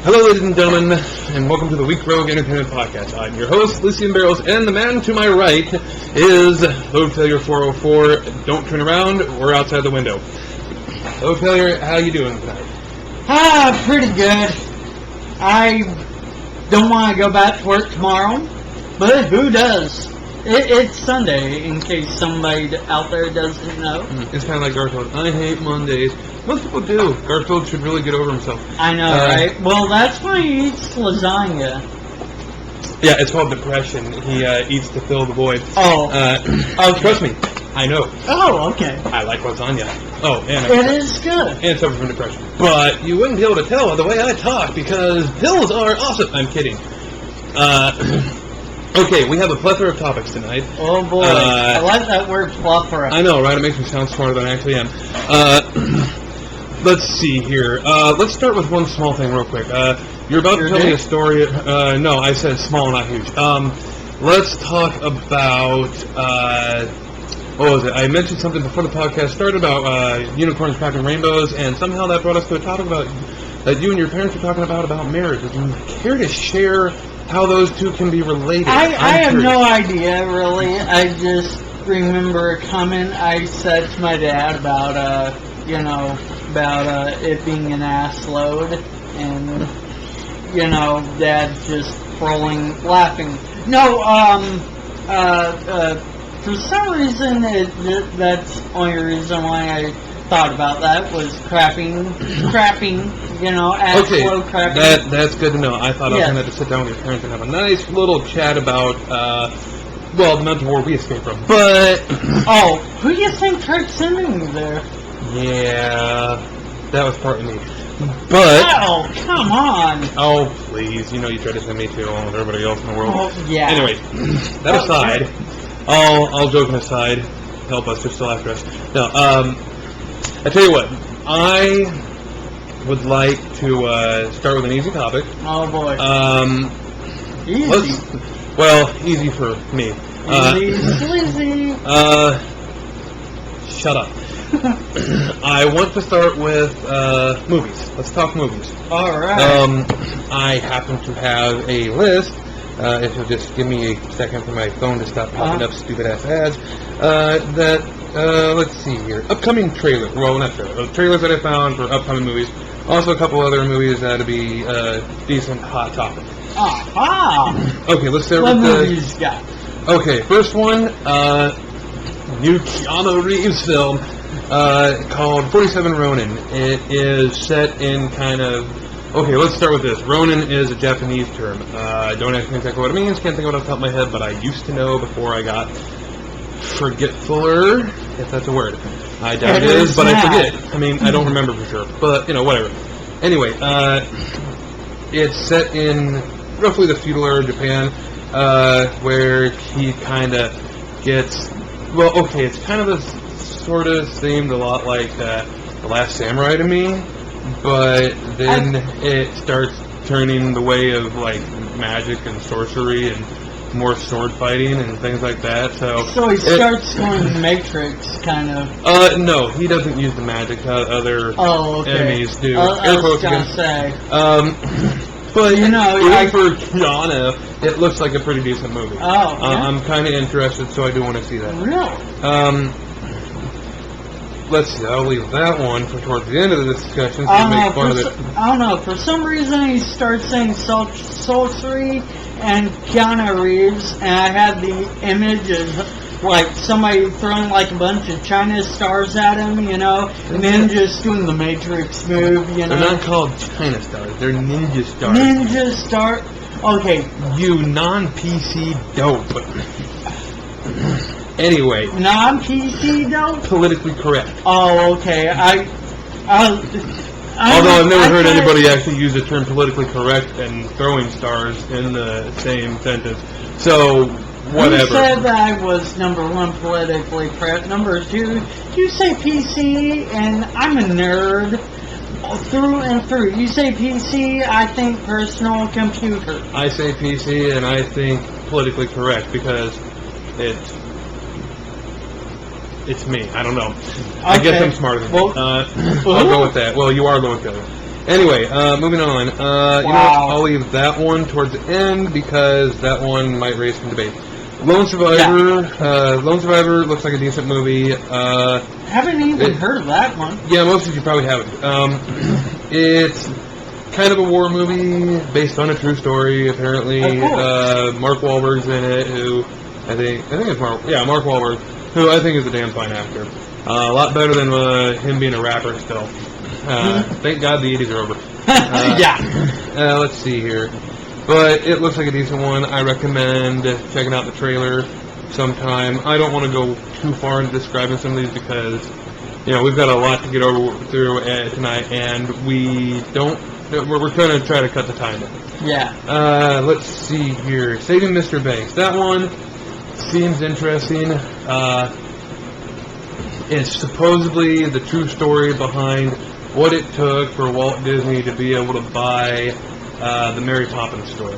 Hello, ladies and gentlemen, and welcome to the Week Rogue Entertainment Podcast. I'm your host, Lucien Barrows, and the man to my right is Loadfailure 404. Don't turn around, we're outside the window. Loadfailure, how you doing tonight? Pretty good. I don't want to go back to work tomorrow, but who does? It's Sunday, in case somebody out there doesn't know. It's kind of like Garfield. I hate Mondays. Most people do. Garfield should really get over himself. I know, right? Well, that's why he eats lasagna. Yeah, it's called depression. He eats to fill the void. Oh. Okay. Trust me, I know. Oh, okay. I like lasagna. Oh, and it is good. And suffer from depression. But you wouldn't be able to tell by the way I talk because pills are awesome. I'm kidding. Okay, we have a plethora of topics tonight. Oh boy, I like that word plethora. I know, right? It makes me sound smarter than I actually am. Let's see here. Let's start with one small thing real quick. You're about to tell me a story. No, I said small, not huge. Let's talk about, what was it? I mentioned something before the podcast started about unicorns cracking rainbows, and somehow that brought us to a topic about that you and your parents were talking about marriage. Would you care to share how those two can be related? I have no idea, really. I just remember a comment I said to my dad about, it being an ass load, and, Dad just laughing. No, for some reason, that's the only reason why I thought about that was crapping, ass load crapping. That's good to know. I thought I was going to have to sit down with your parents and have a nice little chat about, the mental war we escaped from. But... who do you think tried sending me there? Yeah, that was partly me. But... Oh, come on! Oh, please. You tried to send me to along with everybody else in the world. Oh, yeah. Anyway, that aside, all joking aside, help us, just still after us. No, I tell you what, I would like to start with an easy topic. Oh, boy. Easy. Easy for me. Easy. Shut up. I want to start with movies. Let's talk movies. All right. I happen to have a list. If you'll just give me a second for my phone to stop popping up stupid-ass ads. Let's see here. Upcoming trailers. Well, not trailers. Trailers that I found for upcoming movies. Also a couple other movies that'd be decent hot topic. Okay, let's start with the... What movies you got? Okay, first one, new Keanu Reeves film called 47 Ronin. It is set in kind of... Okay, let's start with this. Ronin is a Japanese term. I don't actually know exactly what it means. Can't think of it off the top of my head, but I used to know before I got forgetfuler, if that's a word. I doubt it is, but I forget. I mean, I don't remember for sure, but, whatever. Anyway, it's set in roughly the feudal era of Japan, where he kind of gets... Well, okay, it's kind of sort of seemed a lot like The Last Samurai to me, but then it starts turning the way of, magic and sorcery and more sword fighting and things like that. So he starts going Matrix, kind of. No, he doesn't use the magic. Other enemies do. I was going to say. But even for Keanu, it looks like a pretty decent movie. Oh, yeah? I'm kind of interested, so I do want to see that. Really? Let's see. I'll leave that one for towards the end of the discussion. So make fun of it. I don't know. For some reason, he starts saying sorcery and Keanu Reeves, and I had the image of somebody throwing a bunch of China stars at him, and then just doing the Matrix move, They're not called China stars. They're ninja stars. Ninja star. Okay. You non-PC dope. Anyway. Non-PC dope? Politically correct. Oh, okay. Although I've never heard anybody actually use the term politically correct and throwing stars in the same sentence. So, whatever. You said that I was number one politically correct. Number two, you say PC, and I'm a nerd through and through. You say PC, I think personal computer. I say PC, and I think politically correct because it's me. I don't know. Okay. I guess I'm smarter than you. I'll go with that. Well, you are Loadfailure. Anyway, moving on. You know what? I'll leave that one towards the end because that one might raise some debate. Lone Survivor. Lone Survivor looks like a decent movie. Haven't even heard of that one. Yeah, most of you probably haven't. It's kind of a war movie based on a true story, apparently. Mark Wahlberg's in it, who I think it's Mark Wahlberg, who I think is a damn fine actor. A lot better than him being a rapper still. Thank God the 80s are over. Let's see here. But it looks like a decent one. I recommend checking out the trailer sometime. I don't want to go too far into describing some of these because, you know, we've got a lot to get through tonight, and we're going to try to cut the time in. Yeah. Let's see here. Saving Mr. Banks. That one seems interesting. It's supposedly the true story behind what it took for Walt Disney to be able to buy the Mary Poppins story.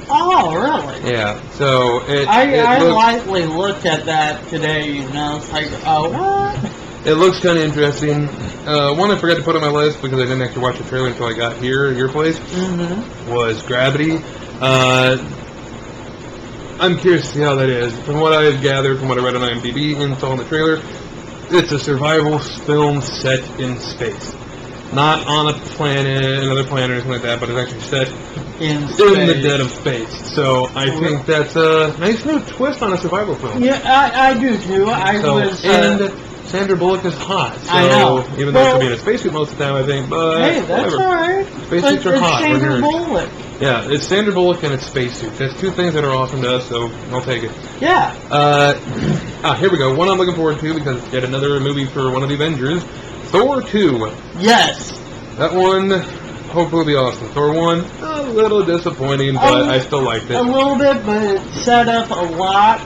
Oh, really? Yeah. So I lightly looked at that today, and I was like, oh, what? It looks kind of interesting. One I forgot to put on my list because I didn't actually watch the trailer until I got here at your place. Was Gravity. I'm curious to see how that is. From what I've gathered, from what I read on IMDb and saw in the trailer, it's a survival film set in space. Not on a planet, another planet or anything like that, but it's actually set in the dead of space. So I think that's a nice new twist on a survival film. Yeah, I do too. And Sandra Bullock is hot. So I know. Even though she'll be in a spacesuit most of the time, I think. But hey, that's alright. Spacesuits are hot. It's Sandra Bullock. Yeah, it's Sandra Bullock and it's spacesuit. That's two things that are awesome to us, so I'll take it. Yeah. Here we go. One I'm looking forward to because it's yet another movie for one of the Avengers. Thor 2. Yes. That one hopefully will be awesome. Thor 1, a little disappointing, but I still liked it. A little bit, but it set up a lot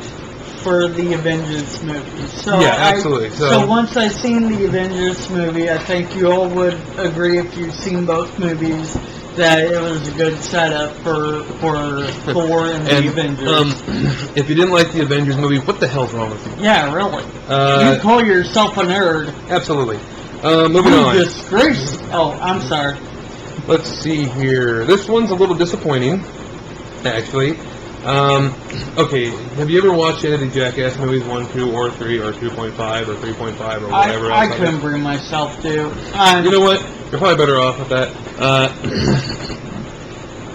for the Avengers movie. So yeah, absolutely. So once I've seen the Avengers movie, I think you all would agree if you've seen both movies that it was a good setup for Thor and the Avengers. If you didn't like the Avengers movie, what the hell's wrong with you? Yeah, really. You call yourself a nerd. Absolutely. Moving on. Disgrace. Oh, I'm sorry. Let's see here. This one's a little disappointing, actually. Okay, have you ever watched any of the Jackass movies, 1, 2, or 3, or 2.5, or 3.5, or whatever else? I couldn't bring myself to. You know what? You're probably better off with that.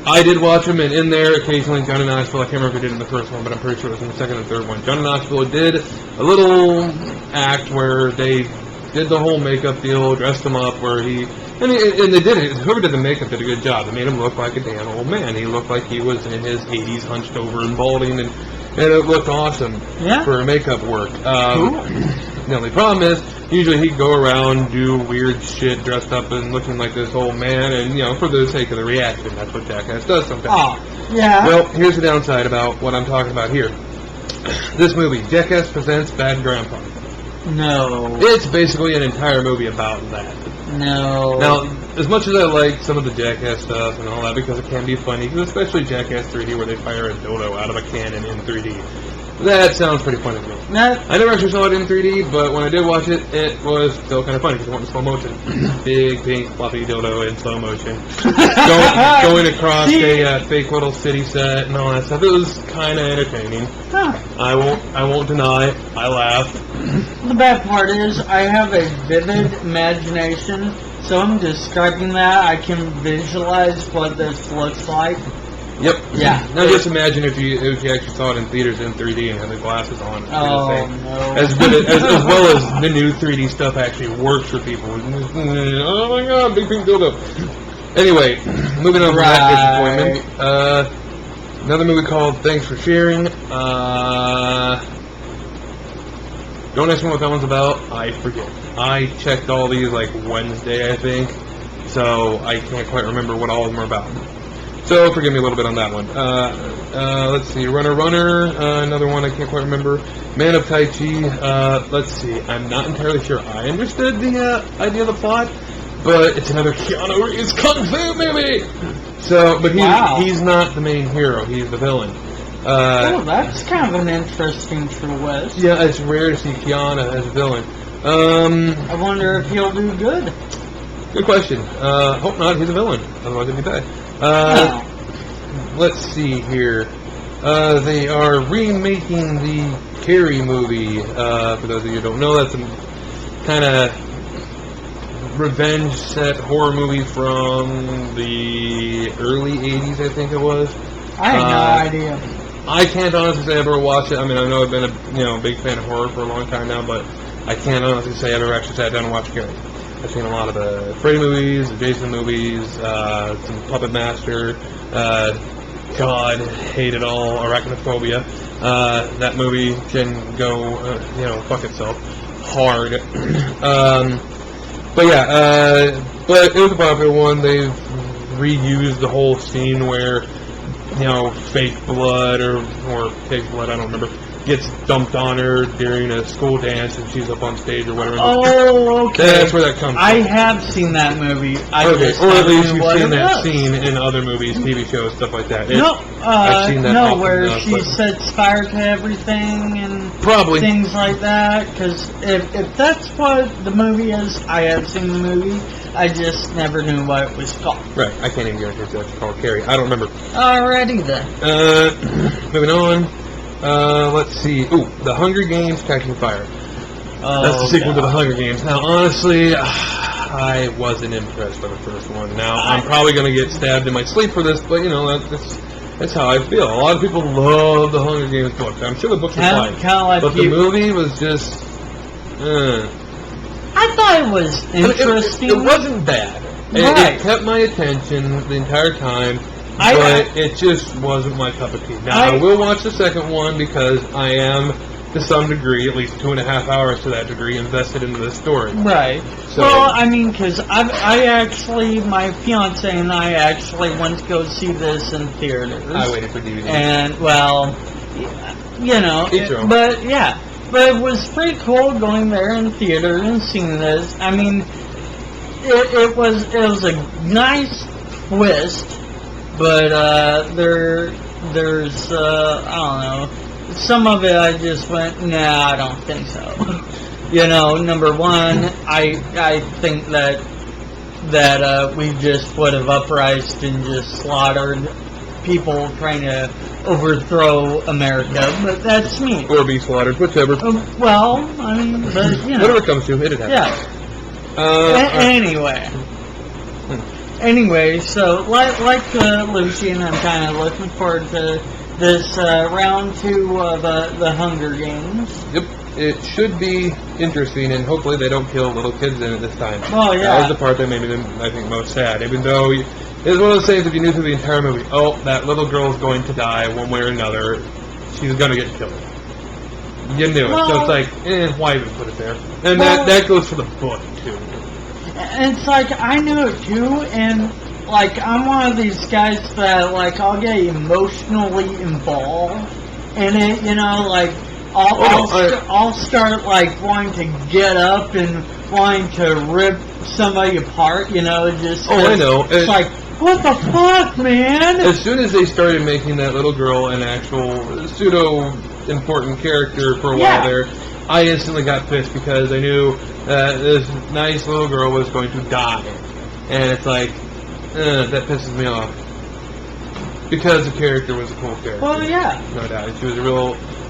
I did watch them, and in there, occasionally, Johnny Knoxville, I can't remember if he did it in the first one, but I'm pretty sure it was in the second and third one. Johnny Knoxville did a little act where they did the whole makeup deal, dressed him up, where he... And they did it. Whoever did the makeup did a good job. They made him look like a damn old man. He looked like he was in his 80s, hunched over and balding, and it looked awesome for makeup work. The only problem is, usually he'd go around, do weird shit, dressed up and looking like this old man, and, you know, for the sake of the reaction. That's what Jackass does sometimes. Oh, yeah. Well, here's the downside about what I'm talking about here. This movie, Jackass Presents Bad Grandpa. No. It's basically an entire movie about that. No. Now, as much as I like some of the Jackass stuff and all that, because it can be funny, especially Jackass 3D, where they fire a dildo out of a cannon in 3D. That sounds pretty funny to me. I never actually saw it in 3D, but when I did watch it, it was still kind of funny because it went in slow motion. Big, pink, fluffy dildo in slow motion. Going across a fake little city set and all that stuff. It was kind of entertaining. Huh. I won't deny. I laughed. The bad part is I have a vivid imagination, so I'm describing that. I can visualize what this looks like. Yep. Yeah. Now just imagine if you actually saw it in theaters in 3D and had the glasses on. Oh, no. As well as the new 3D stuff actually works for people. Oh my god, big pink dildo. Anyway, moving on from that disappointment. Another movie called Thanks for Sharing. Don't ask me what that one's about. I forget. I checked all these like Wednesday, I think. So I can't quite remember what all of them are about. So forgive me a little bit on that one. Let's see, Runner, another one I can't quite remember. Man of Tai Chi. Let's see, I'm not entirely sure I understood the idea of the plot, but it's another Keanu Reeves Kung Fu movie. So, but he's not the main hero. He's the villain. That's kind of an interesting twist. Yeah, it's rare to see Keanu as a villain. I wonder if he'll do good. Good question. Hope not. He's a villain. Otherwise, he'd be bad. Let's see here. They are remaking the Carrie movie. For those of you who don't know, that's a kind of revenge set horror movie from the early 80s, I think it was. I had no idea. I can't honestly say I've ever watched it. I mean, I know I've been a big fan of horror for a long time now, but I can't honestly say I've ever actually sat down and watched Carrie. I've seen a lot of the Freddy movies, the Jason movies, some Puppet Master. God, hate it all. Arachnophobia. That movie can go, fuck itself hard. But it was a popular one. They've reused the whole scene where, fake blood or fake blood, I don't remember, gets dumped on her during a school dance and she's up on stage or whatever. Oh, okay. That's where that comes from. I have seen that movie. Or at least you've seen that scene in other movies, TV shows, stuff like that. I've seen that where she sets fire to everything and probably things like that. Because if that's what the movie is, I have seen the movie. I just never knew what it was called. Right, I can't even guarantee it's called Carrie. I don't remember. Alrighty then. Moving on. Let's see. Ooh, The Hunger Games Catching Fire. That's the sequel to The Hunger Games. Now, honestly, I wasn't impressed by the first one. Now, I'm probably going to get stabbed in my sleep for this, but, that's how I feel. A lot of people love the Hunger Games books. I'm sure the books are fine. But the movie was just... I thought it was interesting. It wasn't bad. Right. It kept my attention the entire time, but it just wasn't my cup of tea. Now, I will watch the second one because I am, to some degree, at least 2.5 hours to that degree, invested into the story. Right. So, well, I mean, because my fiance and I actually went to go see this in theaters. I waited for DVD. And, well, Each your own. But, yeah. But it was pretty cool going there in theater and seeing this. I mean, it was a nice twist, but there's I don't know, some of it I just went, nah, I don't think so. Number one, I think that we just would have uprised and just slaughtered people trying to overthrow America, but that's me. Or be slaughtered, whichever. Well, I mean, but, Whatever comes to, it'd happen. Yeah. Anyway, so like Lucien, I'm kind of looking forward to this round 2 of the Hunger Games. Yep, it should be interesting, and hopefully they don't kill little kids in it this time. Oh, yeah. That was the part that made me, I think, most sad, even though... It's one of those things, if you knew through the entire movie, that little girl is going to die one way or another, she's going to get killed. You knew it, so it's like, why even put it there? And that goes for the book, too. And it's like, I knew it, too, and, I'm one of these guys that, I'll get emotionally involved in it, I'll start, wanting to get up and wanting to rip somebody apart, just... I know. It's like, what the fuck, man? As soon as they started making that little girl an actual pseudo-important character for a while there, I instantly got pissed because I knew that this nice little girl was going to die. And it's like, that pisses me off. Because the character was a cool character. Well, yeah. No doubt. She was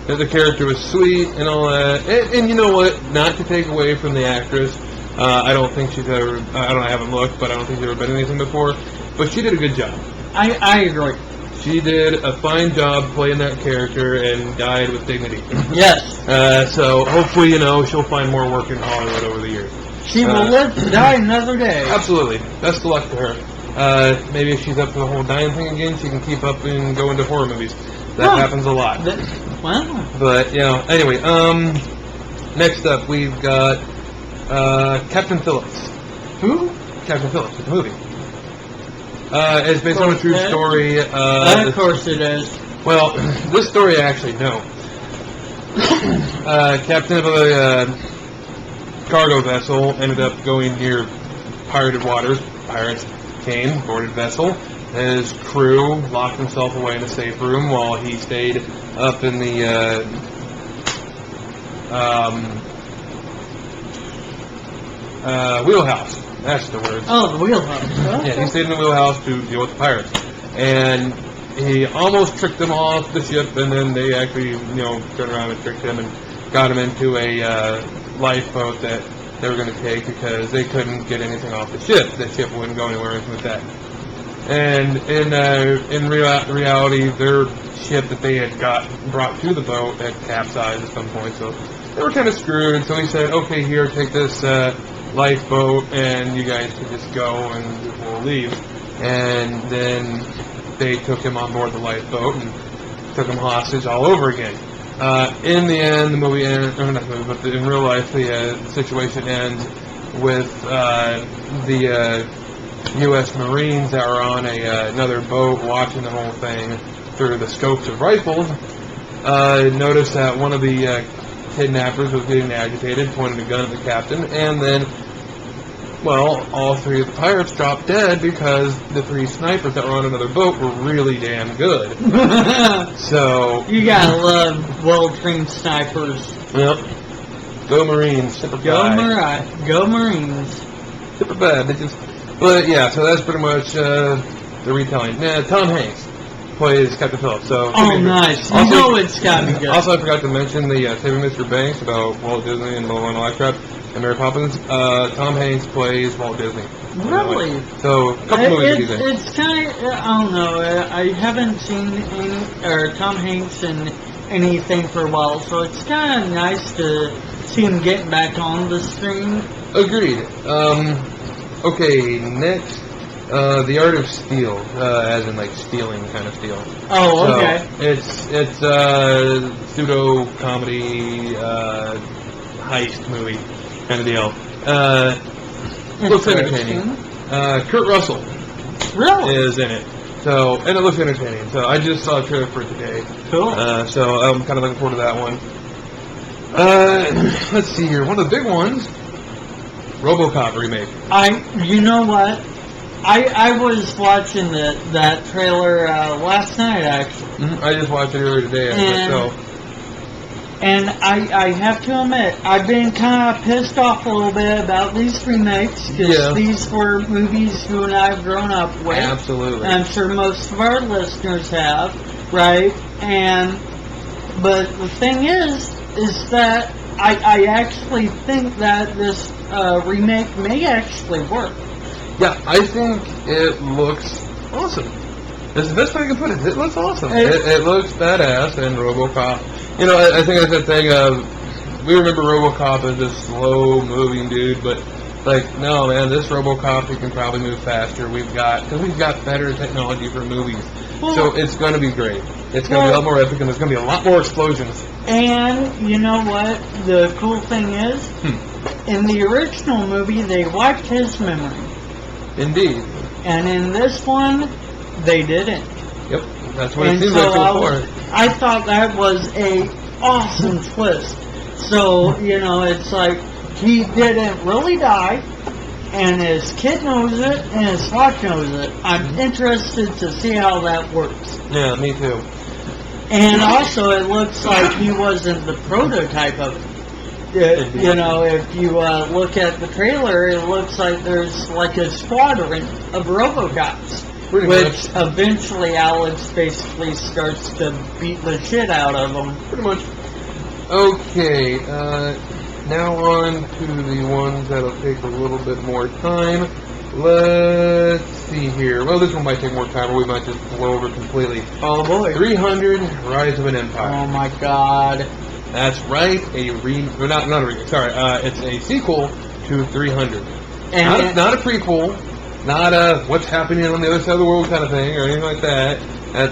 the character was sweet and all that. And you know what? Not to take away from the actress, I don't think she's ever, I haven't looked, but I don't think she's ever been in anything before. But she did a good job. I agree. She did a fine job playing that character and died with dignity. Yes. So hopefully, she'll find more work in Hollywood over the years. She will live to die another day. Absolutely. Best of luck to her. Maybe if she's up for the whole dying thing again, she can keep up and go into horror movies. That happens a lot. Wow. But, anyway, next up we've got Captain Phillips. Who? Captain Phillips, the movie. It's based on a true story. Of course it is. Well, this story I actually know. Captain of a cargo vessel ended up going near pirated waters. Pirates came, boarded vessel. His crew locked himself away in a safe room while he stayed up in the wheelhouse. That's the word. Oh, the wheelhouse. Okay. Yeah, he stayed in the wheelhouse to deal with the pirates. And he almost tricked them off the ship, and then they actually, turned around and tricked him and got him into a lifeboat that they were going to take because they couldn't get anything off the ship. The ship wouldn't go anywhere with that. And in reality, their ship that they had brought to the boat had capsized at some point, so they were kind of screwed. So he said, "Okay, here, take this lifeboat, and you guys can just go, and we'll leave." And then they took him on board the lifeboat and took him hostage all over again. In the end, the movie ends, or not the movie, but in real life, the situation ends with the U.S. Marines that were on another boat watching the whole thing through the scopes of rifles. Noticed that one of the kidnappers was getting agitated, pointed a gun at the captain, and then, well, all three of the pirates dropped dead because the three snipers that were on another boat were really damn good. So you gotta love well-trained snipers. Yep. Go Marines. Go Marines. Super bad, bitches. But yeah, so that's pretty much the retelling. Tom Hanks plays Captain Phillips. So nice. Also, it's gotta be good. Also, I forgot to mention the Saving Mr. Banks about Walt Disney and all that crap. And Mary Poppins. Tom Hanks plays Walt Disney. Really? So, a couple movies he's in. It's kind of, I don't know, I haven't seen Tom Hanks in anything for a while, so it's kind of nice to see him getting back on the screen. Agreed. Okay, next, The Art of Steal, as in like stealing kind of steal. Oh, okay. So it's pseudo comedy heist movie kind of deal. Looks entertaining. Kurt Russell really is in it. So, and it looks entertaining. So I just saw a trailer for it today. Cool. So I'm kind of looking forward to that one. Let's see here. One of the big ones, RoboCop remake. You know what? I was watching that trailer last night, actually. Mm-hmm. I just watched it earlier today. And I have to admit, I've been kind of pissed off a little bit about these remakes, because these were movies you and I have grown up with. Absolutely. And I'm sure most of our listeners have, right? But the thing is that I actually think that this remake may actually work. Yeah, I think it looks awesome. That's the best way I can put it. It looks awesome. It looks badass, and RoboCop. I think that's the thing of, we remember RoboCop as this slow-moving dude, but, no, man, this RoboCop, he can probably move faster. Because we've got better technology for movies. Well, so it's going to be great. It's going to be a lot more epic, and there's going to be a lot more explosions. And, you know what? The cool thing is, in the original movie, they wiped his memory. Indeed. And in this one, they didn't. Yep, that's what it seems like so far. I thought that was a awesome twist. So, it's like he didn't really die, and his kid knows it, and his wife knows it. I'm interested to see how that works. Yeah, me too. And also, it looks like he wasn't the prototype of it. If you look at the trailer, it looks like there's like a squadron of RoboCops. Pretty which much. Eventually Alex basically starts to beat the shit out of them. Pretty much. Okay, now on to the ones that'll take a little bit more time. Let's see here. Well, this one might take more time, or we might just blow over completely. Oh boy. 300, Rise of an Empire. Oh my god. That's right, not a remake, sorry, it's a sequel to 300. And not a prequel. Not a what's happening on the other side of the world kind of thing or anything like that.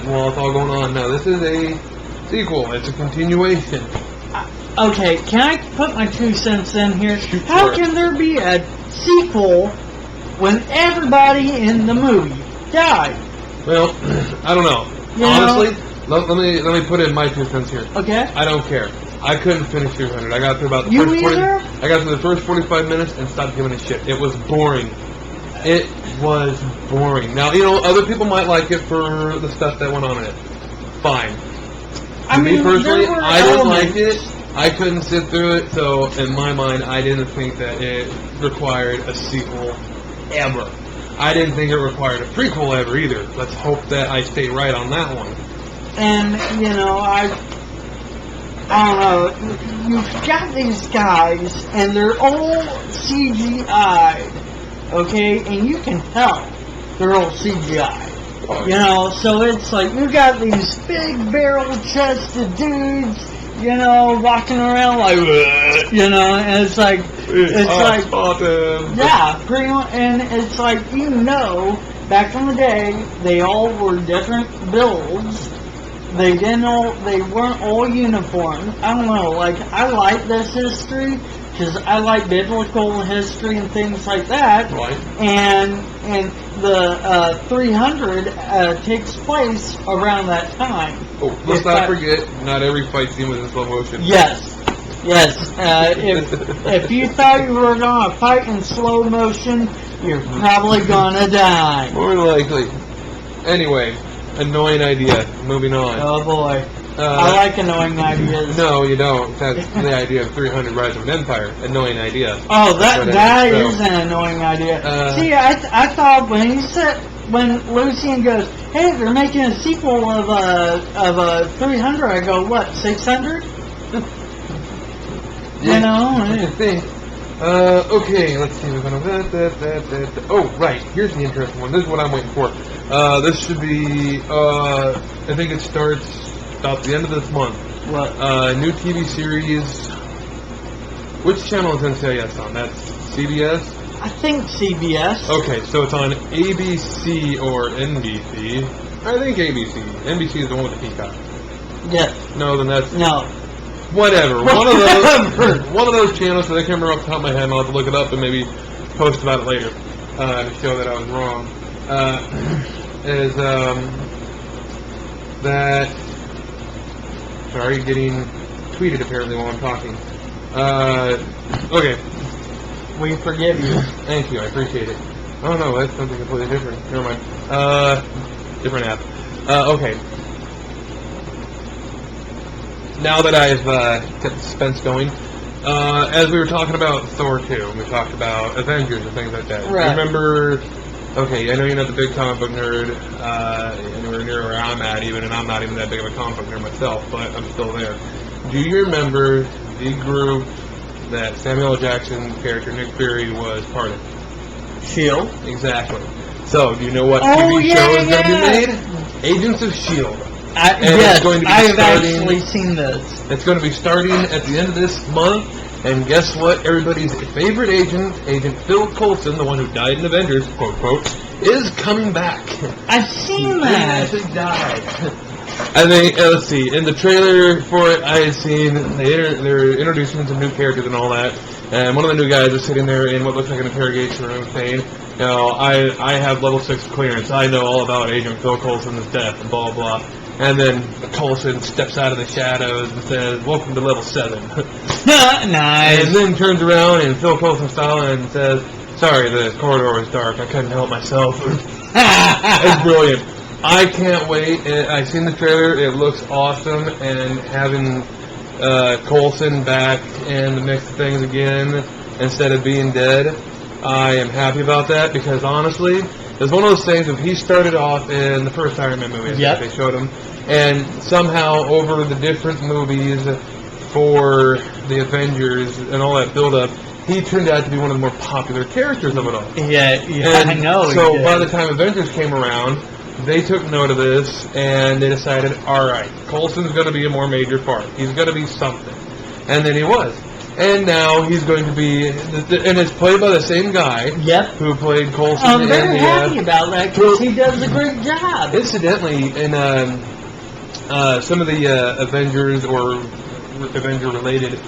While it's all going on. No, this is a sequel. It's a continuation. Okay, can I put my 2 cents in here? Shoot How for can there be a sequel when everybody in the movie died? Well, I don't know. Honestly, let me put in my 2 cents here. Okay. I don't care. I couldn't finish 300. I got through about the You first 40. either? I got through the first 45 minutes and stopped giving a shit. It was boring. It was boring. Now, other people might like it for the stuff that went on in it. Fine. Me personally, I didn't like it. I couldn't sit through it, so in my mind, I didn't think that it required a sequel ever. I didn't think it required a prequel ever either. Let's hope that I stay right on that one. And, you know, I don't know, you've got these guys, and they're all CGI'd, okay? And you can tell they're all CGI'd, you know? So it's like, you got these big barrel-chested dudes, you know, walking around like, you know, and it's like, yeah, pretty much, and it's like, you know, back in the day, they all were different builds. They weren't all uniform. I don't know, like, I like this history, because I like biblical history and things like that. Right. And the 300 takes place around that time. Oh, let's not forget, not every fight scene was in slow motion. Yes. If you thought you were gonna fight in slow motion, you're probably gonna die. More likely. Anyway, annoying idea. Moving on. Oh boy. I like annoying ideas. No, you don't. That's the idea of 300 Rise of an Empire. Annoying idea. Oh, that is an annoying idea. See, I thought when Lucien goes, hey, they're making a sequel of 300, I go, what, 600? You know? I think. Okay, let's see. We're gonna. Oh, right. Here's the interesting one. This is what I'm waiting for. This should be. I think it starts about the end of this month. What? New TV series. Which channel is NCIS on? That's CBS? I think CBS. Okay, so it's on ABC or NBC. I think ABC. NBC is the one with the peacock. Yes. No, then that's... No. Whatever. One of those channels, so I can't remember off the top of my head, I'll have to look it up and maybe post about it later to show that I was wrong. Is that... Sorry, getting tweeted apparently while I'm talking. Okay. We forgive you. Thank you, I appreciate it. Oh no, that's something completely different. Never mind. Different app. Okay. Now that I've kept the suspense going, as we were talking about Thor 2, we talked about Avengers and things like that. Right. Remember, okay, I know you're not the big comic book nerd, anywhere near where I'm at even, and I'm not even that big of a comic book nerd myself, but I'm still there. Do you remember the group that Samuel L. Jackson's character Nick Fury was part of? S.H.I.E.L.D. Exactly. So, do you know what TV show is going to be made? Agents of S.H.I.E.L.D. Yes, I have actually seen this. It's going to be starting at the end of this month, and guess what? Everybody's favorite agent, Agent Phil Coulson, the one who died in Avengers, quote, quote, is coming back. I've seen that. He died. I think, let's see, in the trailer for it, I had seen, they're introducing some new characters and all that, and one of the new guys is sitting there in what looks like an interrogation room saying, you know, I have level 6 clearance, I know all about Agent Phil Coulson's death, and blah, blah. And then Coulson steps out of the shadows and says, welcome to level 7. Nice. And then turns around in Phil Coulson style and says, sorry, the corridor was dark, I couldn't help myself. It's brilliant. I can't wait. I've seen the trailer. It looks awesome. And having Coulson back in the mix of things again instead of being dead, I am happy about that because honestly, it's one of those things. If he started off in the first Iron Man movie, yep. They showed him, and somehow over the different movies for the Avengers and all that build-up, he turned out to be one of the more popular characters of it all. Yeah, and I know. So by the time Avengers came around, they took note of this, and they decided, all right, Coulson's going to be a more major part. He's going to be something. And then he was. And now he's going to be, and it's played by the same guy who played Coulson. I'm very happy about that because he does a great job. Incidentally, in some of the Avengers or Avenger-related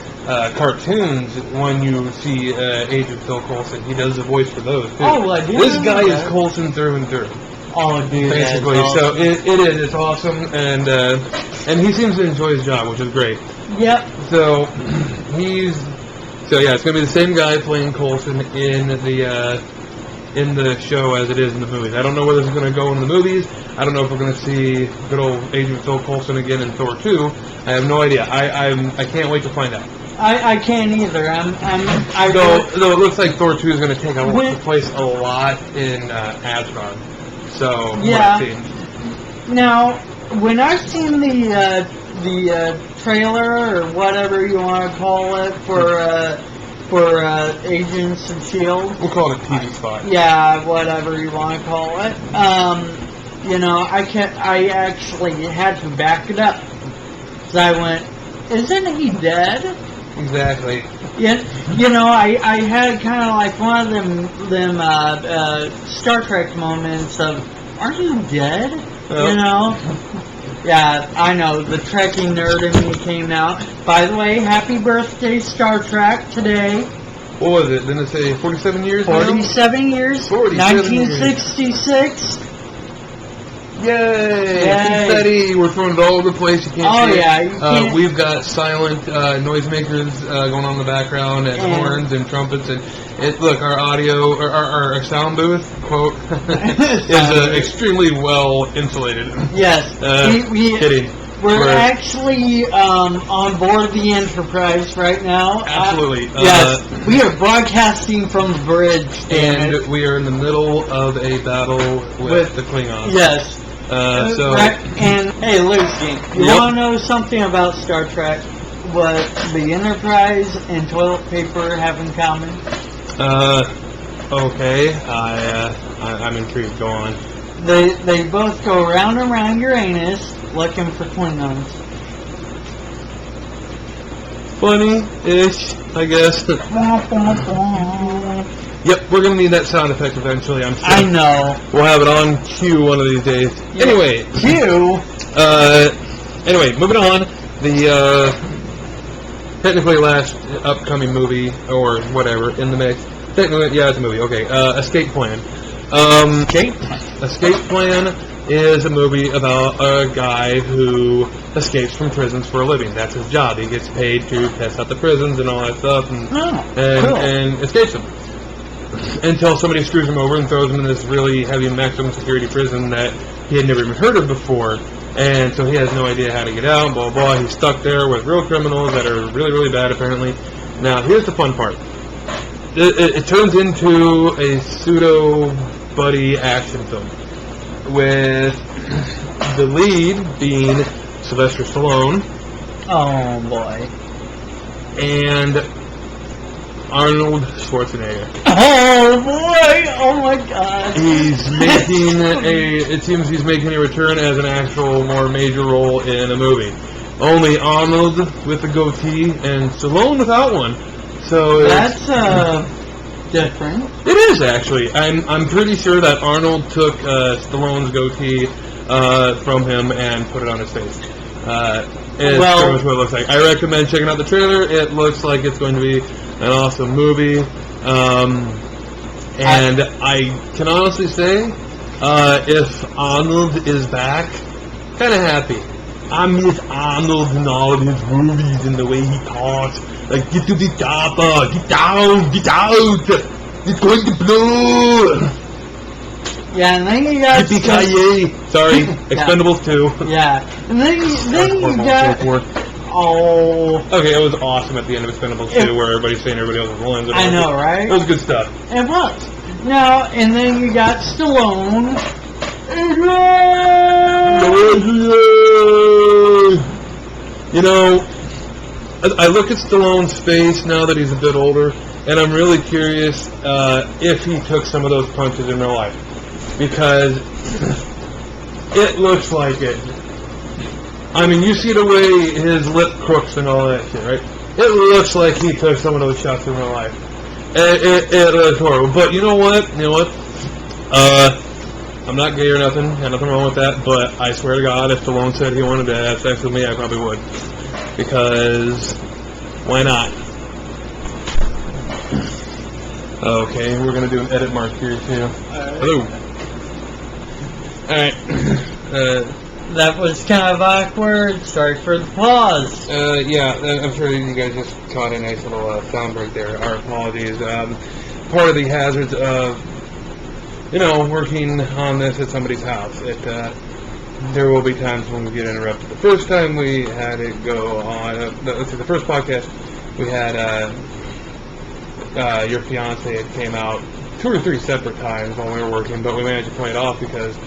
cartoons, when you see Agent Phil Coulson, he does the voice for those, too. Oh, I do. This guy is Coulson through and through. Oh, dude, basically. Awesome. So it is. It's awesome, and he seems to enjoy his job, which is great. Yep. So it's gonna be the same guy playing Coulson in the show as it is in the movies. I don't know whether it's gonna go in the movies. I don't know if we're gonna see good old Agent Phil Coulson again in Thor 2. I have no idea. I can't wait to find out. I can't either. Though it looks like Thor 2 is going to take place a lot in Asgard. So, yeah. what I've seen. Now, when I've seen the trailer or whatever you want to call it for Agents of S.H.I.E.L.D. We'll call it a TV spot. Yeah, whatever you want to call it. I actually had to back it up. So I went, isn't he dead? Exactly. Yeah, I had kind of like one of them Star Trek moments of, are you dead? Yeah, I know, the Trekkie nerd in me came out. By the way, happy birthday, Star Trek, today. What was it? Didn't it say 47 years 47 years? 1966. Yay! Confetti! We're throwing it all over the place. You can't see it. You can't. We've got silent noisemakers going on in the background, and horns and trumpets, and look, our audio, our sound booth, quote, is extremely well insulated. Yes. Kidding. We're actually on board the Enterprise right now. Absolutely. Yes. We are broadcasting from the bridge. And we are in the middle of a battle with the Klingons. Yes. And hey, Lucy, you want to know something about Star Trek? What the Enterprise and toilet paper have in common? Okay. I'm intrigued. Go on. They both go round and round Uranus looking for Klingons. Funny-ish, I guess. Yep, we're going to need that sound effect eventually, I'm sure. I know. We'll have it on cue one of these days. Yeah. Anyway. Cue? Anyway, moving on. The, technically last upcoming movie, or whatever, in the mix. Technically, yeah, it's a movie. Okay, Escape Plan. Escape Plan is a movie about a guy who escapes from prisons for a living. That's his job. He gets paid to test out the prisons and all that stuff, and escapes them. Until somebody screws him over and throws him in this really heavy maximum security prison that he had never even heard of before. And so he has no idea how to get out, blah, blah, blah. He's stuck there with real criminals that are really, really bad, apparently. Now, here's the fun part. It turns into a pseudo-buddy action film, with the lead being Sylvester Stallone. Oh, boy. And Arnold Schwarzenegger. Oh, boy! Oh, my God. It seems he's making a return as an actual, more major role in a movie. Only Arnold with a goatee and Stallone without one. So that's different. It is, actually. I'm pretty sure that Arnold took Stallone's goatee from him and put it on his face. It's pretty much what it looks like. I recommend checking out the trailer. It looks like it's going to be an awesome movie. And I can honestly say, if Arnold is back, kind of happy. I miss Arnold in all of his movies and the way he talks. Like, get to the chopper, get down, get out, it's going to blow. Yeah, and then you got... Yippee-ki-yay. Sorry, Expendables 2. Yeah, and then you got... Oh. Okay, it was awesome at the end of Expendables 2 where everybody's saying everybody else's lines. I know, right? It was good stuff. It was. Now, and then you got Stallone. You know, I look at Stallone's face now that he's a bit older, and I'm really curious if he took some of those punches in real life. Because it looks like it. I mean, you see the way his lip crooks and all that shit, right? It looks like he took some of those shots in real life. It looks horrible. But you know what? I'm not gay or nothing. Had nothing wrong with that. But I swear to God, if Stallone said he wanted to have sex with me, I probably would. Because why not? Okay, we're going to do an edit mark here, too. Hello. Alright. That was kind of awkward. Sorry for the pause. Yeah, I'm sure you guys just caught a nice little sound break there. Our apologies. Part of the hazards of, working on this at somebody's house. There will be times when we get interrupted. The first time we had it go on, the first podcast, we had your fiance had came out 2 or 3 separate times while we were working, but we managed to play it off because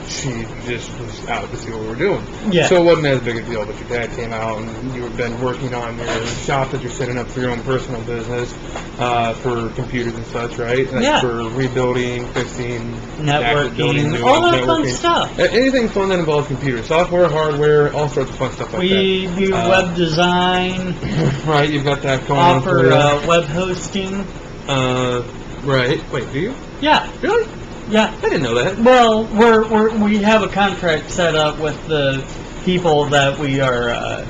she just was out to see what we were doing. Yeah. So it wasn't as big a deal, but your dad came out and you had been working on your shop that you're setting up for your own personal business for computers and such, right? Like Yeah. For rebuilding, fixing, actually building Networking, new all ones, that fun networking. stuff. Anything fun that involves computers, software, hardware, all sorts of fun stuff like We that. do web design, Right, you've got that going on for offer you. web hosting. Right. Wait, do you? Yeah, Really? yeah. I didn't know that. Well, we have a contract set up with the people that we are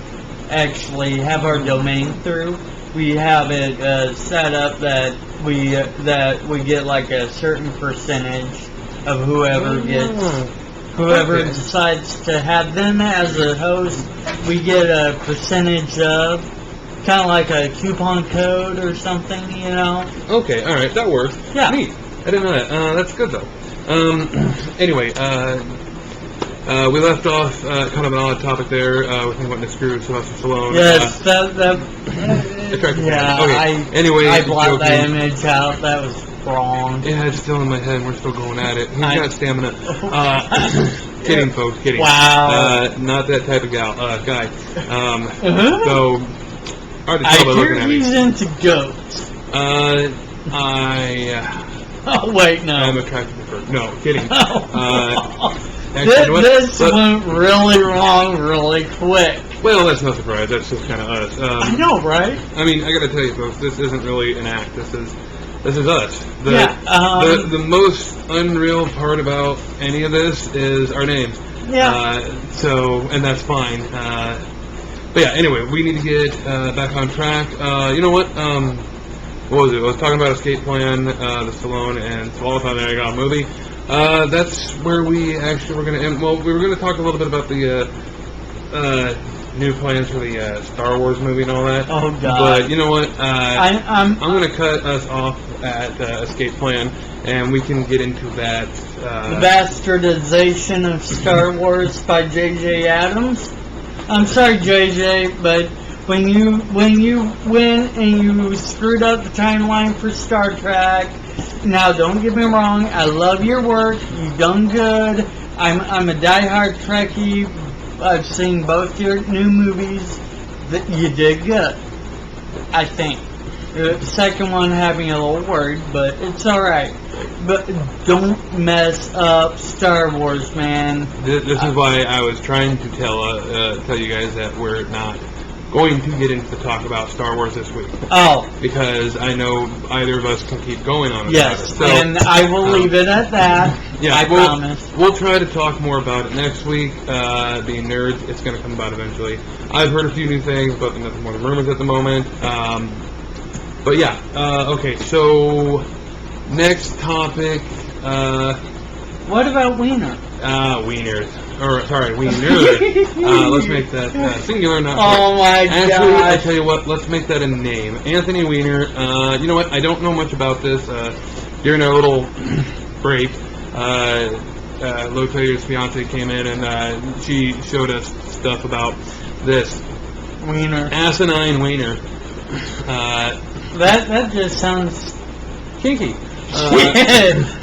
actually have our domain through. We have it set up that we get like a certain percentage of whoever Okay. decides to have them as a host. We get a percentage of, kind of like a coupon code or something, you know. Okay, all right, that works. Yeah. Neat. I didn't know that. That's good though. Anyway, we left off kind of an odd topic there with me wanting to screw Sylvester Stallone. Yes, Attractive yeah. man. Okay. Anyway, I blocked that joking. image out. That was wrong. Yeah, it's still in my head. And we're still going at it. He's I- got stamina. Kidding, folks. Kidding. Wow. Not that type of guy. Uh-huh. So hard to I tell by hear looking at me. he's into goats. Oh wait, no. I'm attracted to her. No, kidding. Oh. Actually, you know what? This But- went really wrong really quick. Well, that's no surprise. That's just kind of us. I know, right? I mean, I got to tell you, folks, this isn't really an act. This is us. The most unreal part about any of this is our names. Yeah. And that's fine. But yeah, anyway, we need to get back on track. You know what? What was it? I was talking about Escape Plan, the Stallone and Swallowtown and I got a movie. That's where we actually were going to end. Well, we were going to talk a little bit about the new plans for the Star Wars movie and all that. Oh God. But you know what? I'm going to cut us off at Escape Plan, and we can get into that. The Bastardization of Star Wars by J.J. Abrams. I'm sorry, J.J., but when you went and you screwed up the timeline for Star Trek, now don't get me wrong, I love your work. You've done good. I'm a diehard Trekkie. I've seen both your new movies. That you did good, I think. The second one having a little worried, but it's alright. But don't mess up Star Wars, man. This is why I was trying to tell you guys that we're not going to get into the talk about Star Wars this week. Oh. Because I know either of us can keep going on about Yes, it. So, and I will leave it at that. yeah, I promise. We'll try to talk more about it next week. Being nerds, it's going to come about eventually. I've heard a few new things, but nothing more than rumors at the moment. But yeah, okay, so next topic. What about Wiener? Wieners. Or, sorry, wiener. Let's make that singular, not Oh my Actually, I God! tell you what, let's make that a name. Anthony Weiner. You know what, I don't know much about this. During our little break, Loadfaillure's fiance came in and she showed us stuff about this Wiener. asinine wiener. That just sounds Kinky.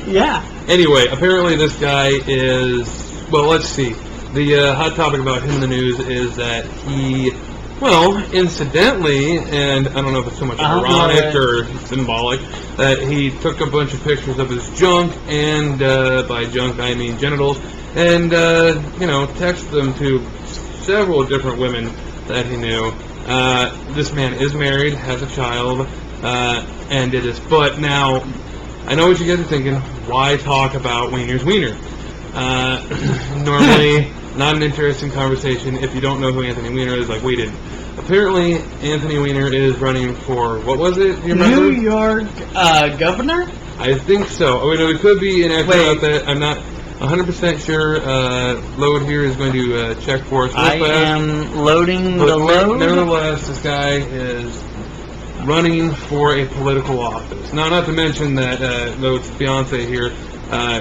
yeah. Anyway, apparently this guy is, well, let's see. The hot topic about him in the news is that he, well, incidentally, and I don't know if it's so much ironic or symbolic, that he took a bunch of pictures of his junk, and by junk I mean genitals, and, texted them to several different women that he knew. This man is married, has a child, and did this. But now, I know what you guys are thinking. Why talk about Wiener's Wiener? Normally, not an interesting conversation if you don't know who Anthony Weiner is, like we did. Apparently, Anthony Weiner is running for, what was it? Do you remember? New York governor? I think so. Oh, it could be inaccurate about that. I'm not 100% sure. Load here is going to check for us real I fast. am loading But the load. nevertheless, this guy is running for a political office. Now, not to mention that Lode's fiance here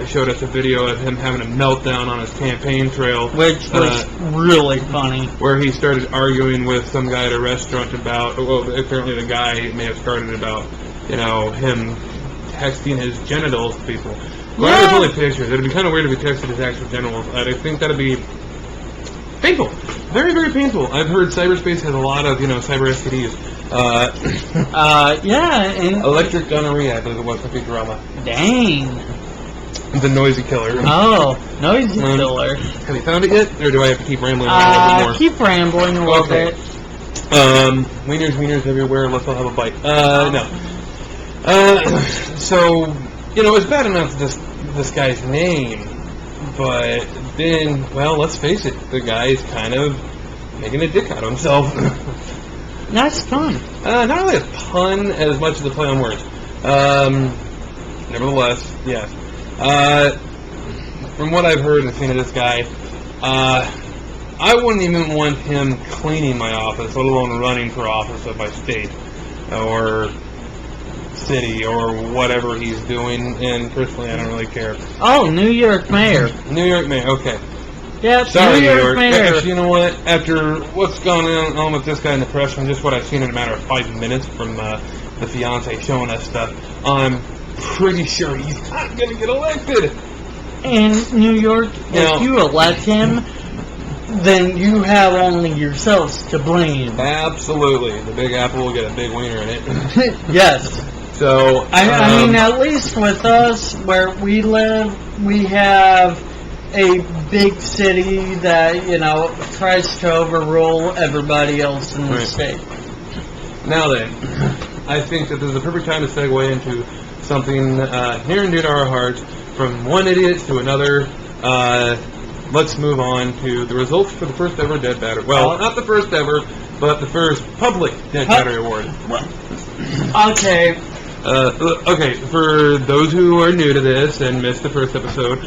showed us a video of him having a meltdown on his campaign trail, which was really funny. where he started arguing with some guy at a restaurant about, well, apparently the guy may have started about, him texting his genitals to people. Well, there's only pictures. It'd be kind of weird if he texted his actual genitals. I think that'd be painful. Very, very painful. I've heard cyberspace has a lot of, cyber STDs. And Electric gonorrhea, I believe it was, from Futurama. Dang. The noisy killer. Oh, noisy killer. Have you found it yet? Or do I have to keep rambling a little bit more? Keep rambling a little bit. Wieners everywhere. Let's all have a bite. No. So, it's bad enough this guy's name, but then, well, let's face it, the guy's kind of making a dick out of himself. That's fun. Not really a pun as much as a play on words. Nevertheless, yes. From what I've heard and seen of this guy, I wouldn't even want him cleaning my office, let alone running for office of my state or city or whatever he's doing. And personally, I don't really care. Oh, New York Mayor. New York Mayor. Okay. Yep. Sorry, New York Mayor. Actually, you know what? After what's gone on with this guy in the press and just what I've seen in a matter of 5 minutes from the fiance showing us stuff, I'm pretty sure he's not going to get elected. In New York, if you elect him, then you have only yourselves to blame. Absolutely. The Big Apple will get a big wiener in it. Yes. So, I mean, at least with us, where we live, we have a big city that, tries to overrule everybody else in the state. Now then, I think that this is the perfect time to segue into something near and dear to our hearts. From one idiot to another, let's move on to the results for the first ever Dead Battery. Well, not the first ever, but the first public Dead Battery Award. Okay. Okay, for those who are new to this and missed the first episode,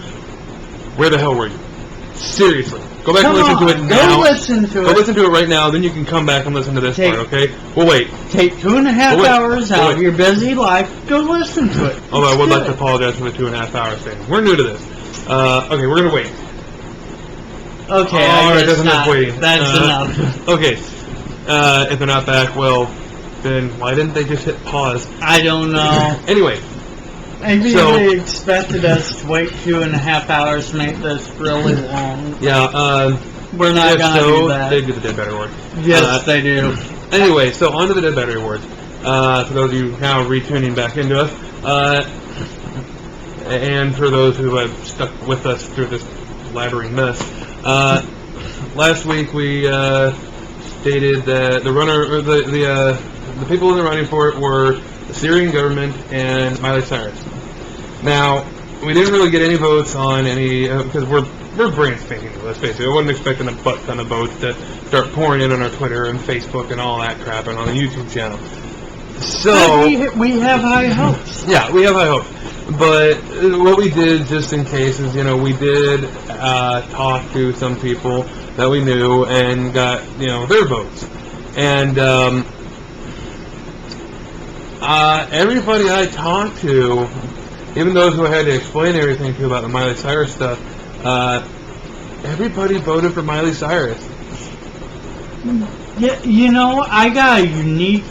where the hell were you? Seriously. Go back and listen to it now. Go listen to it. Go listen to it right now, then you can come back and listen to this part, okay? We'll wait. Take 2.5 hours out of your busy life. Go listen to it. Although I would like to apologize for the 2.5 hours thing. We're new to this. Okay, we're going to wait. Okay, Alright, that's enough waiting. That's enough. Okay. If they're not back, well, then why didn't they just hit pause? I don't know. Anyway. Maybe they expected us to wait 2.5 hours to make this really long. Yeah, we're not going to do that. They do the Dead Battery Award. Yes, they do. Anyway, so on to the Dead Battery Awards. For those of you now retuning back into us, and for those who have stuck with us through this blabbering mess, last week we stated that the runner, or the people in the running for it were the Syrian government and Miley Cyrus. Now, we didn't really get any votes on any, because we're brain spanking, let's face it. I wasn't expecting a butt ton of votes to start pouring in on our Twitter and Facebook and all that crap and on the YouTube channel. So we have high hopes. Yeah, we have high hopes. But what we did, just in case, is, we did talk to some people that we knew and got, their votes. And everybody I talked to, even those who I had to explain everything to about the Miley Cyrus stuff, everybody voted for Miley Cyrus. Yeah, I got a unique...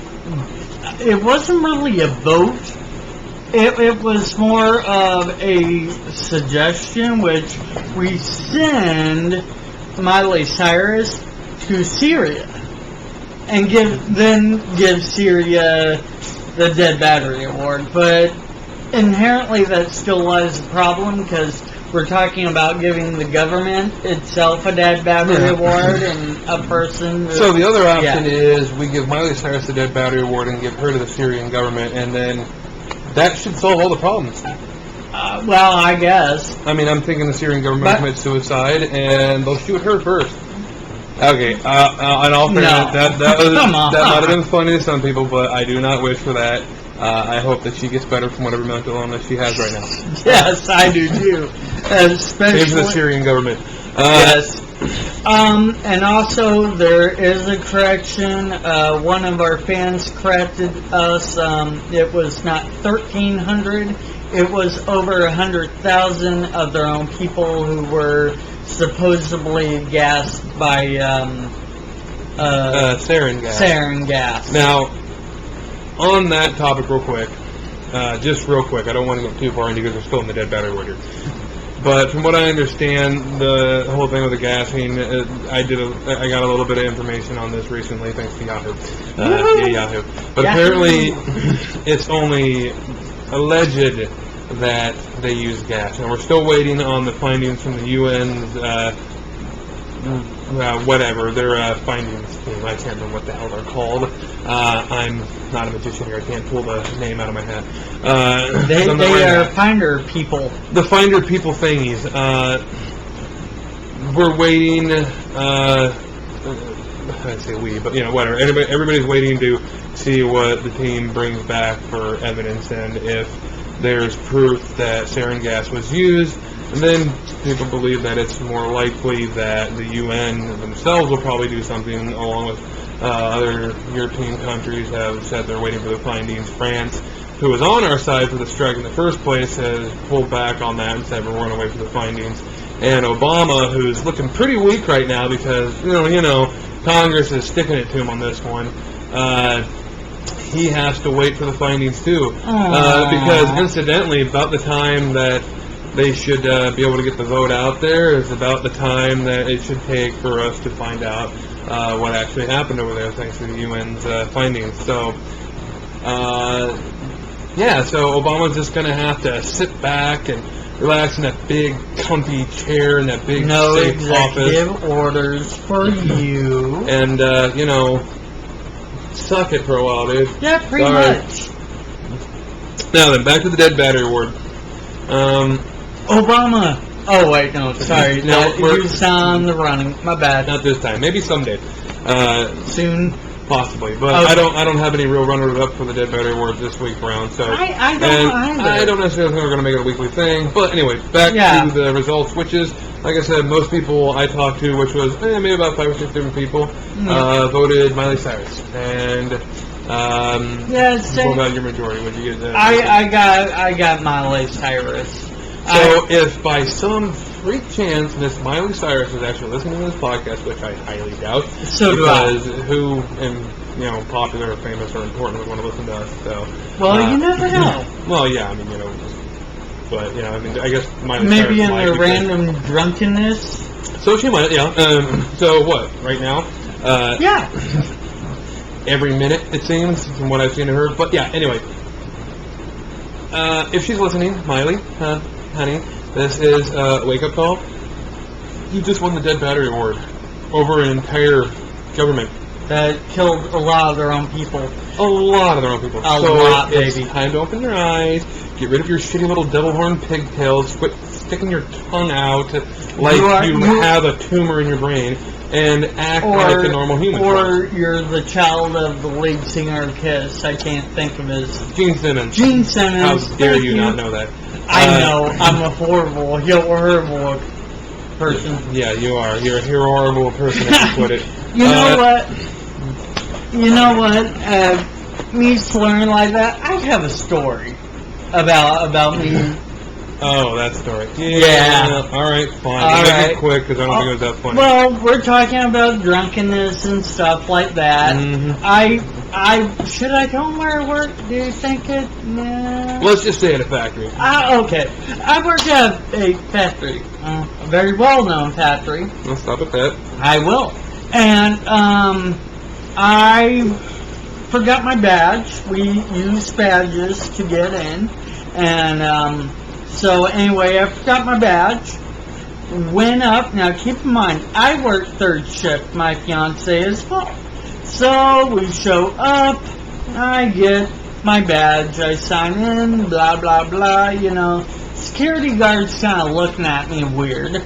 It wasn't really a vote. It was more of a suggestion, which we send Miley Cyrus to Syria and give Syria the Dead Battery Award. But inherently that still lies a problem, because we're talking about giving the government itself a Dead Battery Award and a person... So the other option is we give Miley Cyrus the Dead Battery Award and give her to the Syrian government, and then that should solve all the problems. Well, I guess. I mean, I'm thinking the Syrian government commits suicide, and they'll shoot her first. Okay, in all fairness, that might have been funny to some people, but I do not wish for that. I hope that she gets better from whatever mental illness she has right now. Yes, I do too. Especially the Syrian government. Yes. And also there is a correction. One of our fans corrected us. It was not 1,300. It was over 100,000 of their own people who were supposedly gassed by sarin gas. sarin gas. Now, on that topic, real quick, just real quick, I don't want to go too far into because we're still in the dead battery word here. But from what I understand, the whole thing with the gassing, I got a little bit of information on this recently, thanks to Yahoo. Yahoo. But apparently, it's only alleged that they use gas, and we're still waiting on the findings from the UN's whatever their findings team. I can't remember what the hell they're called. I'm not a magician here. I can't pull the name out of my hat. They are finder people. The finder people thingies. We're waiting. I say we, but whatever. Everybody's waiting to see what the team brings back for evidence, and if there's proof that sarin gas was used, and then people believe that it's more likely that the UN themselves will probably do something, along with other European countries have said they're waiting for the findings. France, who was on our side for the strike in the first place, has pulled back on that and said we're going to wait for the findings. And Obama, who's looking pretty weak right now because, Congress is sticking it to him on this one, he has to wait for the findings too. Because incidentally, about the time that they should be able to get the vote out there is about the time that it should take for us to find out what actually happened over there, thanks to the UN's findings. So, so Obama's just going to have to sit back and relax in that big, comfy chair in that big, safe executive office. orders for you. And, suck it for a while, dude. Yeah, pretty much. Now then, back to the dead battery award. Obama. Oh wait, no, sorry. No, you sound the running. My bad. Not this time. Maybe someday. Soon. Possibly, but okay. I don't have any real runners up for the Dead Battery Awards this week around. So I don't either. I don't necessarily think we're going to make it a weekly thing. But anyway, back to the results, which is, like I said, most people I talked to, which was maybe about 5 or 6 different people, voted Miley Cyrus. And what about your majority? What did you get? I got Miley Cyrus. So if by some freak chance Miss Miley Cyrus is actually listening to this podcast, which I highly doubt, so because who popular or famous or important would want to listen to us? So you never know. Well, yeah, I mean, but I guess Miley maybe Cyrus in their random drunkenness. So she might, yeah. So what? Right now? Every minute it seems from what I've seen of her. But yeah, anyway. If she's listening, Miley, honey, this is a wake-up call. You just won the Dead Battery Award over an entire government that killed a lot of their own people. A lot of their own people. Baby. It's time to open your eyes, get rid of your shitty little devil horn pigtails, quit sticking your tongue out like you have a tumor in your brain, and act like a normal human. Or you're the child of the lead singer of Kiss. I can't think of his... Gene Simmons. Gene Simmons. How dare you not know that? I know. I'm a horrible person. Yeah, you are. You're a horrible person, as you put it. You know what? Me slurring like that, I have a story about me. Oh, that story. Yeah. All right, fine. Make it quick, because I don't think it was that funny. Well, we're talking about drunkenness and stuff like that. Mm-hmm. Should I tell them where I work? Do you think it? Nah. Let's just say at a factory. Okay. I work at a factory. A very well-known factory. Let's stop at that. I will. And, I forgot my badge. We use badges to get in. And, so anyway, I forgot my badge. Went up. Now keep in mind, I work third shift. My fiance as well. So we show up. I get my badge. I sign in. Blah blah blah. Security guards kind of looking at me weird.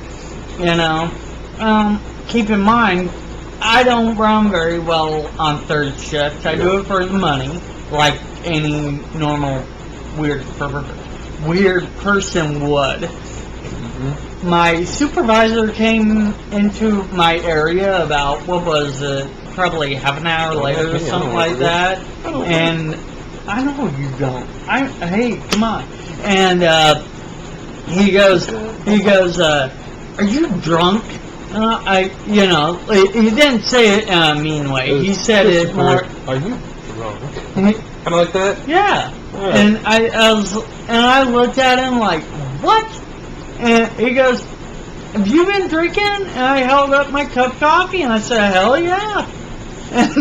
Keep in mind, I don't run very well on third shift. I do it for the money, like any normal weird person would. my supervisor came into my area about, what was it, probably half an hour later or something like that. And I know you don't. Hey, come on. And he goes, are you drunk? He didn't say it in a mean way. He said it more. Are you drunk? Kind of like that? Yeah. And I looked at him like, what? And he goes, have you been drinking? And I held up my cup of coffee and I said, hell yeah. And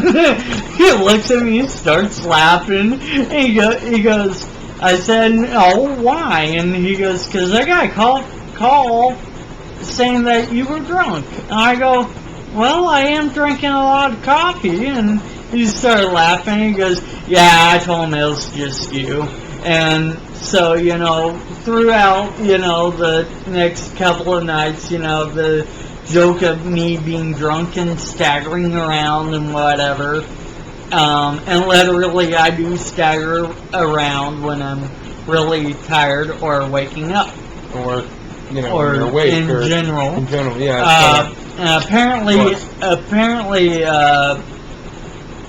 he looks at me and starts laughing. And he goes, I said, oh, why? And he goes, because I got a call saying that you were drunk. And I go, well, I am drinking a lot of coffee. And he started laughing. He goes, yeah, I told him it was just you. And so, throughout, the next couple of nights, the joke of me being drunk and staggering around and whatever. And literally I do stagger around when I'm really tired or waking up. Or, or awake. In general. In general, yeah. Apparently,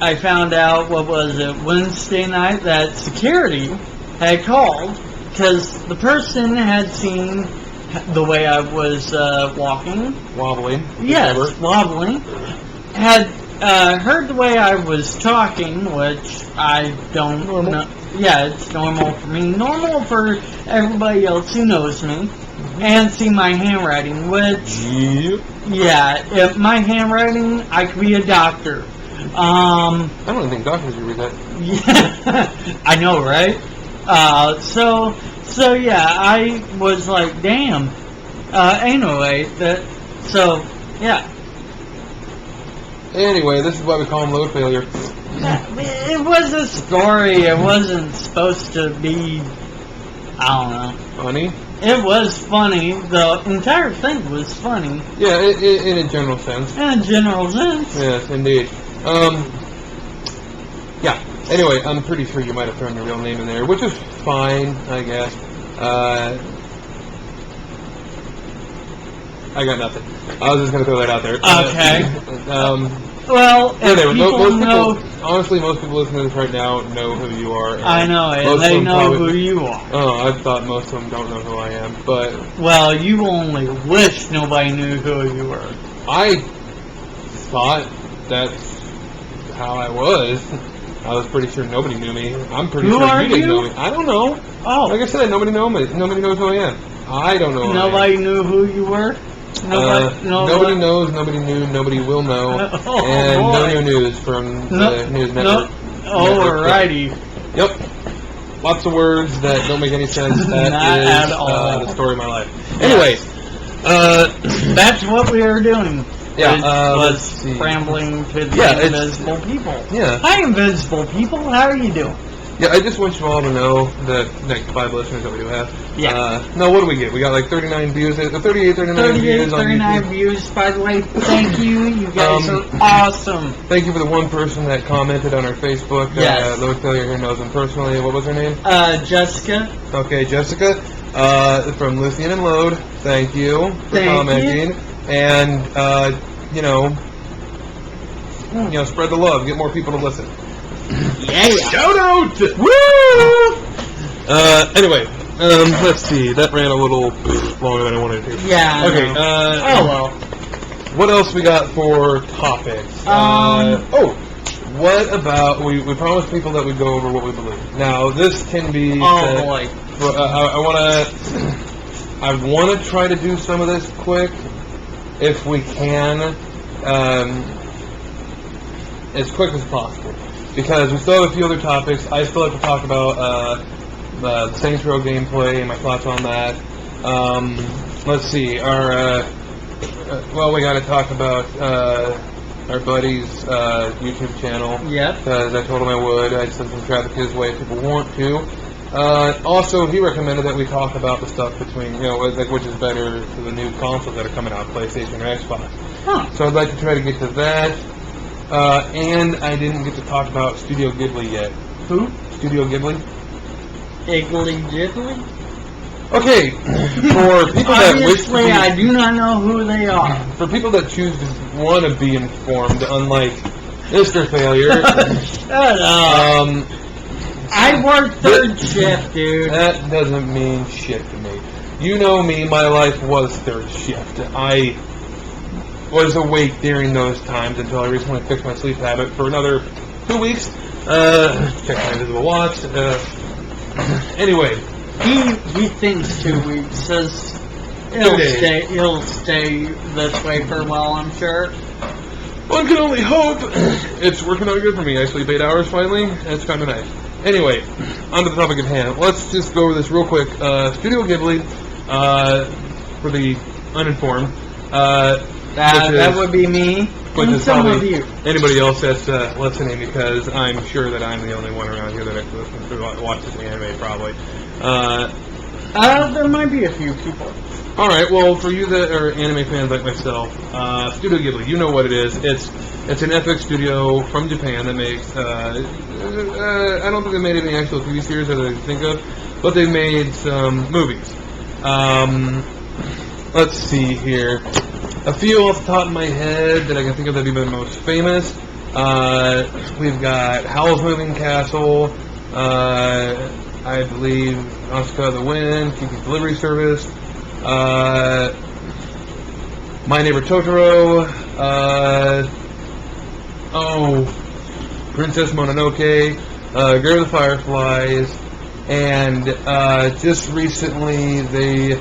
I found out, Wednesday night, that security had called because the person had seen the way I was walking. Wobbling. Yes, wobbling. Had heard the way I was talking, which I don't know. Yeah, it's normal for me. Normal for everybody else who knows me. And see my handwriting, which... Yep. Yeah, if my handwriting, I could be a doctor. I don't think doctors would read that. Yeah, I know, right? So yeah, I was like, damn. Anyway, yeah. Anyway, this is why we call them load failure. It was a story. It wasn't supposed to be, I don't know. Funny? It was funny. The entire thing was funny. Yeah, in a general sense. In a general sense. Yes, indeed. Yeah. Anyway, I'm pretty sure you might have thrown your real name in there, which is fine, I guess. I got nothing. I was just going to throw that out there. Okay. Well, honestly, most people listening to this right now know who you are. I know, and they know who you are. Oh, I thought most of them don't know who I am, but... Well, you only wish nobody knew who you were. I thought that's how I was. I was pretty sure nobody knew me. I'm pretty sure you didn't know me. I don't know. Oh. Like I said, nobody knows me. Nobody knows who I am. I don't know who Nobody knew who you were? Nobody knows, nobody knew, nobody will know, and no new news from the news network. Alrighty. Yep. Lots of words that don't make any sense. That Not is at all. The story of my life. Anyway, that's what we are doing. Yeah, was scrambling to the invisible people. Yeah. Hi, invisible people. How are you doing? Yeah, I just want you all to know that next 5 listeners that we do have. Yeah. No, what do we get? We got like 39 views, 39 views on 39 YouTube. views, by the way. Thank you. You guys are awesome. Thank you for the one person that commented on our Facebook. Yes. Load Failure here knows him personally. What was her name? Jessica. Okay, Jessica. From Lucien and Load. Thank you for commenting. And, spread the love. Get more people to listen. Yeah. Shout out! Woo! Anyway, let's see. That ran a little longer than I wanted to. Yeah. Okay. Oh well. What else we got for topics? What about we promised people that we'd go over what we believe. Now this can be. Oh boy. I want to try to do some of this quick, if we can, as quick as possible. Because we still have a few other topics. I still have to talk about the Saints Row gameplay and my thoughts on that. Let's see. We got to talk about our buddy's YouTube channel. Yep. Because I told him I would. I'd send some traffic his way if people want to. Also, he recommended that we talk about the stuff between, which is better for the new consoles that are coming out, PlayStation or Xbox. Huh. So I'd like to try to get to that. And I didn't get to talk about Studio Ghibli yet. Who? Studio Ghibli? Iggly Jiggly? Okay, for people that wish to Obviously, be, I do not know who they are. for people that choose to want to be informed, unlike Mr. Failure, Shut up. I work third shift, dude. that doesn't mean shit to me. You know me, my life was third shift. I was awake during those times until I recently fixed my sleep habit for another 2 weeks. Check my invisible watch. Anyway. He thinks 2 weeks. Says he'll stay this way for a while, I'm sure. One can only hope. It's working out good for me. I sleep 8 hours finally. It's kind of nice. Anyway, on to the topic at hand. Let's just go over this real quick. Studio Ghibli, for the uninformed. That would be me. Which And is some probably of you. anybody else that's listening, because I'm sure that I'm the only one around here that actually listens to watches anime, probably. There might be a few people. Alright, well, for you that are anime fans like myself, Studio Ghibli, you know what it is. It's an epic studio from Japan that makes, I don't think they made any actual TV series that I can think of, but they made some movies. Let's see here. A few off the top of my head that I can think of that have been the most famous. We've got Howl's Moving Castle, I believe Asuka the Wind, Kiki's Delivery Service, My Neighbor Totoro, Princess Mononoke, Girl of the Fireflies, and just recently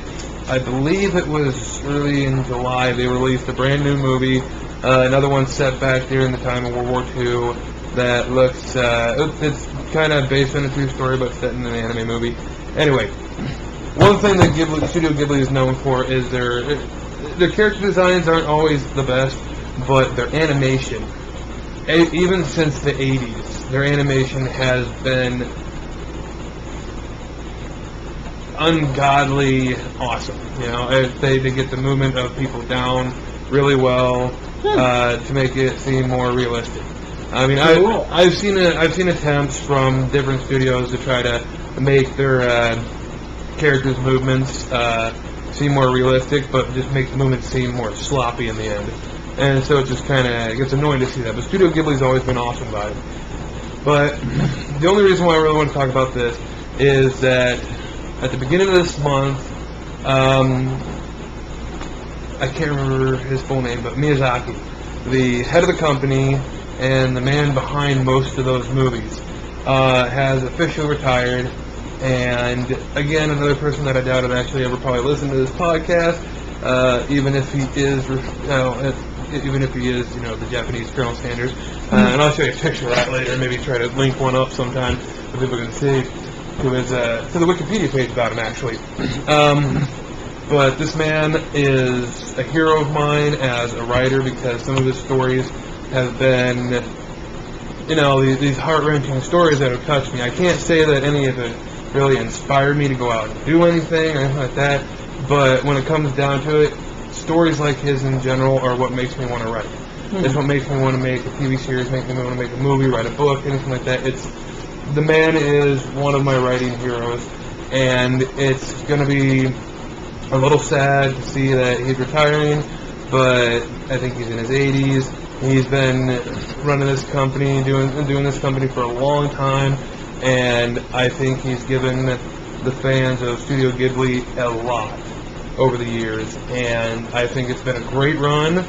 I believe it was early in July, they released a brand new movie, another one set back during the time of World War II, that looks, it's kind of based on a true story, but set in an anime movie. Anyway, one thing that Studio Ghibli is known for is their character designs aren't always the best, but their animation, even since the 80s, their animation has been ungodly awesome. You know, they get the movement of people down really well to make it seem more realistic. I mean, Cool. I've seen attempts from different studios to try to make their characters' movements seem more realistic, but just make the movements seem more sloppy in the end. And so it just kind of gets annoying to see that. But Studio Ghibli's always been awesome about it. But the only reason why I really want to talk about this is that at the beginning of this month, I can't remember his full name, but Miyazaki, the head of the company and the man behind most of those movies, has officially retired. And again, another person that I doubt would actually ever probably listen to this podcast, even if he is, the Japanese Colonel Sanders. And I'll show you a picture of that later. Maybe try to link one up sometime so people can see to the Wikipedia page about him, actually. But this man is a hero of mine as a writer because some of his stories have been, these heart-wrenching stories that have touched me. I can't say that any of it really inspired me to go out and do anything or anything like that, but when it comes down to it, stories like his in general are what makes me want to write. It's what makes me want to make a TV series, make me want to make a movie, write a book, anything like that. The man is one of my writing heroes, and it's going to be a little sad to see that he's retiring, but I think he's in his 80s. He's been running this company, doing this company for a long time, and I think he's given the fans of Studio Ghibli a lot over the years, and I think it's been a great run,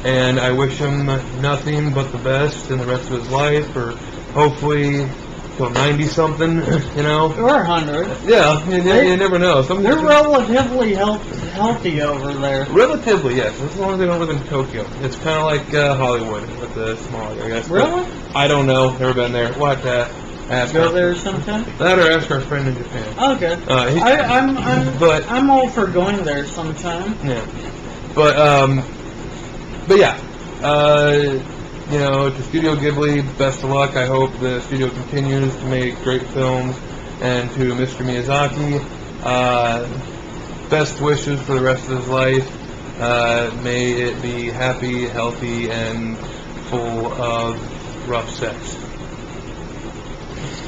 and I wish him nothing but the best in the rest of his life, or hopefully till 90-something, Or 100. Yeah, you never know. They're relatively healthy over there. Relatively, yes, as long as they don't live in Tokyo. It's kind of like Hollywood, with the small, I guess. Really? But I don't know. Never been there. We'll have to ask Go there sometime? That or ask our friend in Japan. Okay. I'm all for going there sometime. Yeah. But yeah. To Studio Ghibli, best of luck. I hope the studio continues to make great films. And to Mr. Miyazaki, best wishes for the rest of his life. May it be happy, healthy, and full of rough sex.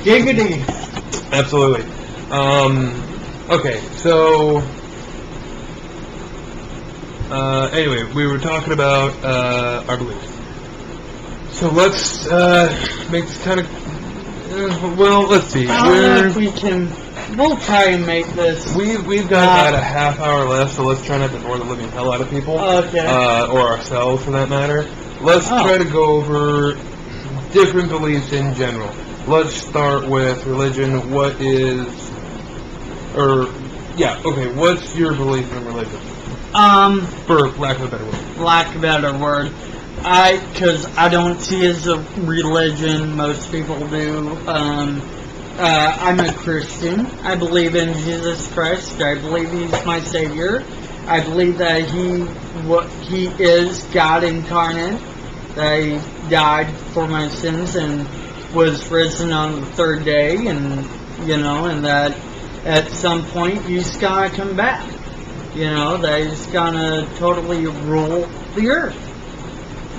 Giggity. Absolutely. Okay, so anyway, we were talking about our beliefs. So let's make this kind of well. Let's see. I don't know if we can. We'll try and make this. We've got about a half hour left, so let's try not to bore the living hell out of people, Okay. or ourselves for that matter. Let's try to go over different beliefs in general. Let's start with religion. What is, what's your belief in religion? For lack of a better word. Lack of a better word. Because I don't see it as a religion, most people do. I'm a Christian. I believe in Jesus Christ. I believe He's my Savior. I believe that He is God incarnate. That He died for my sins and was risen on the third day, and and that at some point He's gonna come back. That He's gonna totally rule the earth.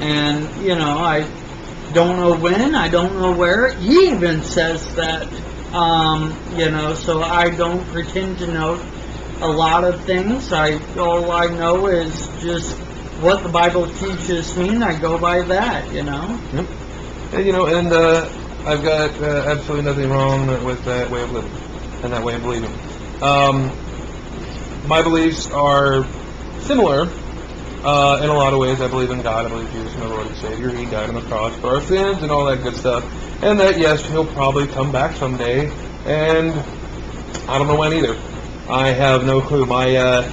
And I don't know when, I don't know where. He even says that. So I don't pretend to know a lot of things. All I know is just what the Bible teaches me, and I go by that. Yep. And I've got absolutely nothing wrong with that way of living and that way of believing. My beliefs are similar in a lot of ways. I believe in God. I believe Jesus is my Lord and Savior. He died on the cross for our sins and all that good stuff. And that, yes, He'll probably come back someday. And I don't know when either. I have no clue. My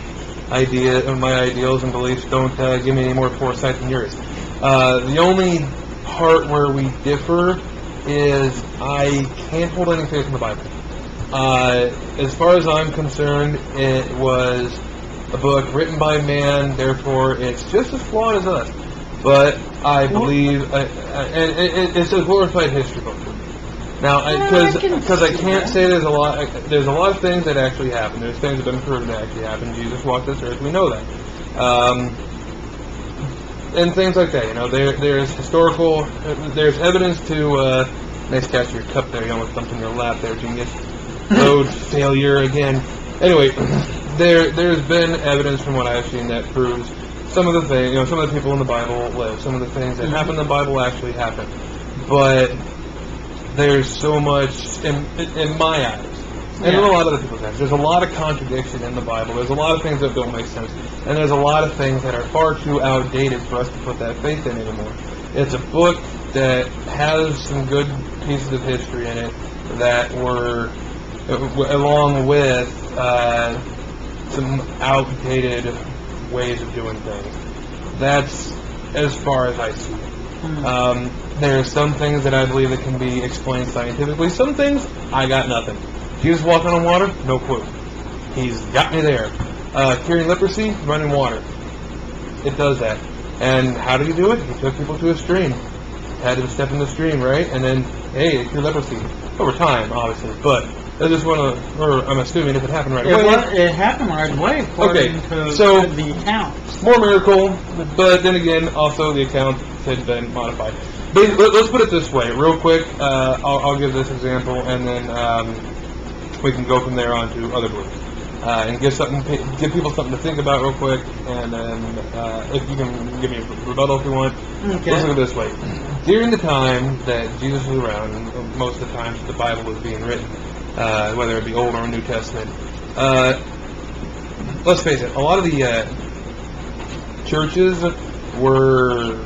ideals and beliefs don't give me any more foresight than yours. The only part where we differ is I can't hold any faith in the Bible. As far as I'm concerned, it was a book written by man, therefore it's just as flawed as us. But I believe, and it's a glorified history book. Now, because I can't say there's a lot of things that actually happened. There's things that have been proven to actually happen. Jesus walked this earth, we know that. And things like that. There's historical, there's evidence to, nice catch your cup there, you almost dumped in your lap there, genius. Load failure again. Anyway, there's been evidence from what I've seen that proves some of the things, some of the people in the Bible live. Some of the things that happen in the Bible actually happen. But there's so much, in my eyes, and in a lot of other people's eyes, there's a lot of contradiction in the Bible. There's a lot of things that don't make sense. And there's a lot of things that are far too outdated for us to put that faith in anymore. It's a book that has some good pieces of history in it that were, along with some outdated ways of doing things. That's as far as I see it. There are some things that I believe that can be explained scientifically. Some things, I got nothing. Jesus walking on water? No clue. He's got me there. Curing leprosy? Running water. It does that. And how did He do it? He took people to a stream. Had them step in the stream, right? And then, hey, it cured leprosy. Over time, obviously. But I just want to, or I'm assuming if it happened right away. It happened right away, according to the accounts. More miracle, but then again, also the accounts had been modified. But let's put it this way, real quick. I'll give this example, and then we can go from there on to other beliefs, and give people something to think about real quick. And then if you can give me a rebuttal if you want. Okay. Let's look at it this way. During the time that Jesus was around, and most of the times the Bible was being written, whether it be Old or New Testament, let's face it, a lot of the churches were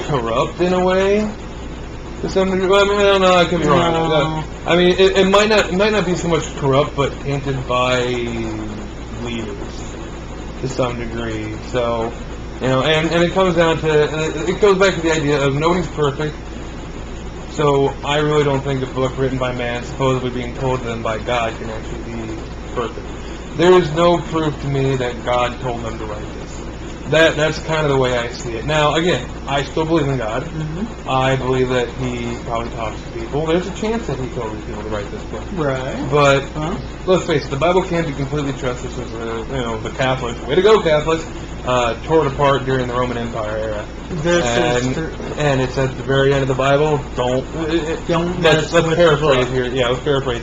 corrupt in a way to some degree. I don't know, I could be wrong. I mean, it might not be so much corrupt, but tainted by leaders to some degree. So, and it comes down to, it goes back to the idea of nobody's perfect. So I really don't think a book written by man, supposedly being told to them by God, can actually be perfect. There is no proof to me that God told them to write this. That's kind of the way I see it. Now, again, I still believe in God. Mm-hmm. I believe that He probably talks to people. There's a chance that He told these people to write this book. Right. But let's face it, the Bible can't be completely trusted since the Catholics, way to go Catholics, tore it apart during the Roman Empire era. This is true. And it's at the very end of the Bible. Let's paraphrase here. Yeah, let's paraphrase.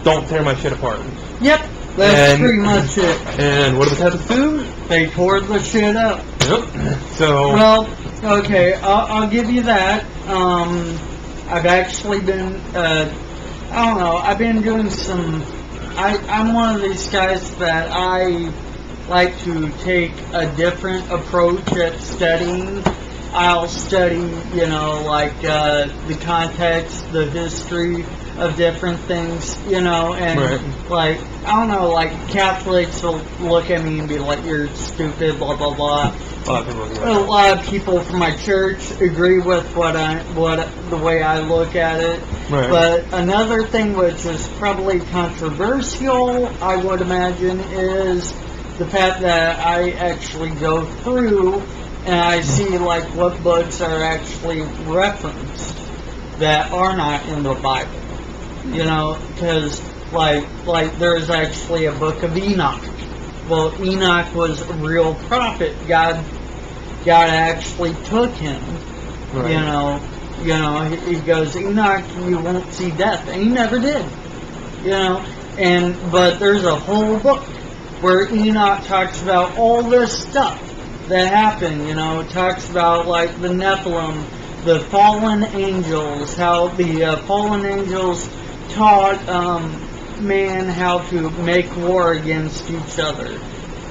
don't tear my shit apart. Yep, that's pretty much it. And what do the Catholics do? They tore the shit up. Yep. So. Well, okay, I'll give you that. I've actually been, I don't know, I've been doing some, I'm one of these guys that I like to take a different approach at studying. I'll study, you know, like, the context, the history of different things, you know, and, right. like, I don't know, like, Catholics will look at me and be like, you're stupid, blah, blah, blah. A lot of people from my church agree with the way I look at it. Right. But another thing which is probably controversial, I would imagine, is the fact that I actually go through and I see like what books are actually referenced that are not in the Bible. You know, because like there's actually a book of Enoch. Well, Enoch was a real prophet. God actually took him. Right. You know, he goes, Enoch, you won't see death, and he never did. You know, but there's a whole book where Enoch talks about all this stuff that happened. You know, it talks about like the Nephilim, the fallen angels, how the fallen angels taught man how to make war against each other.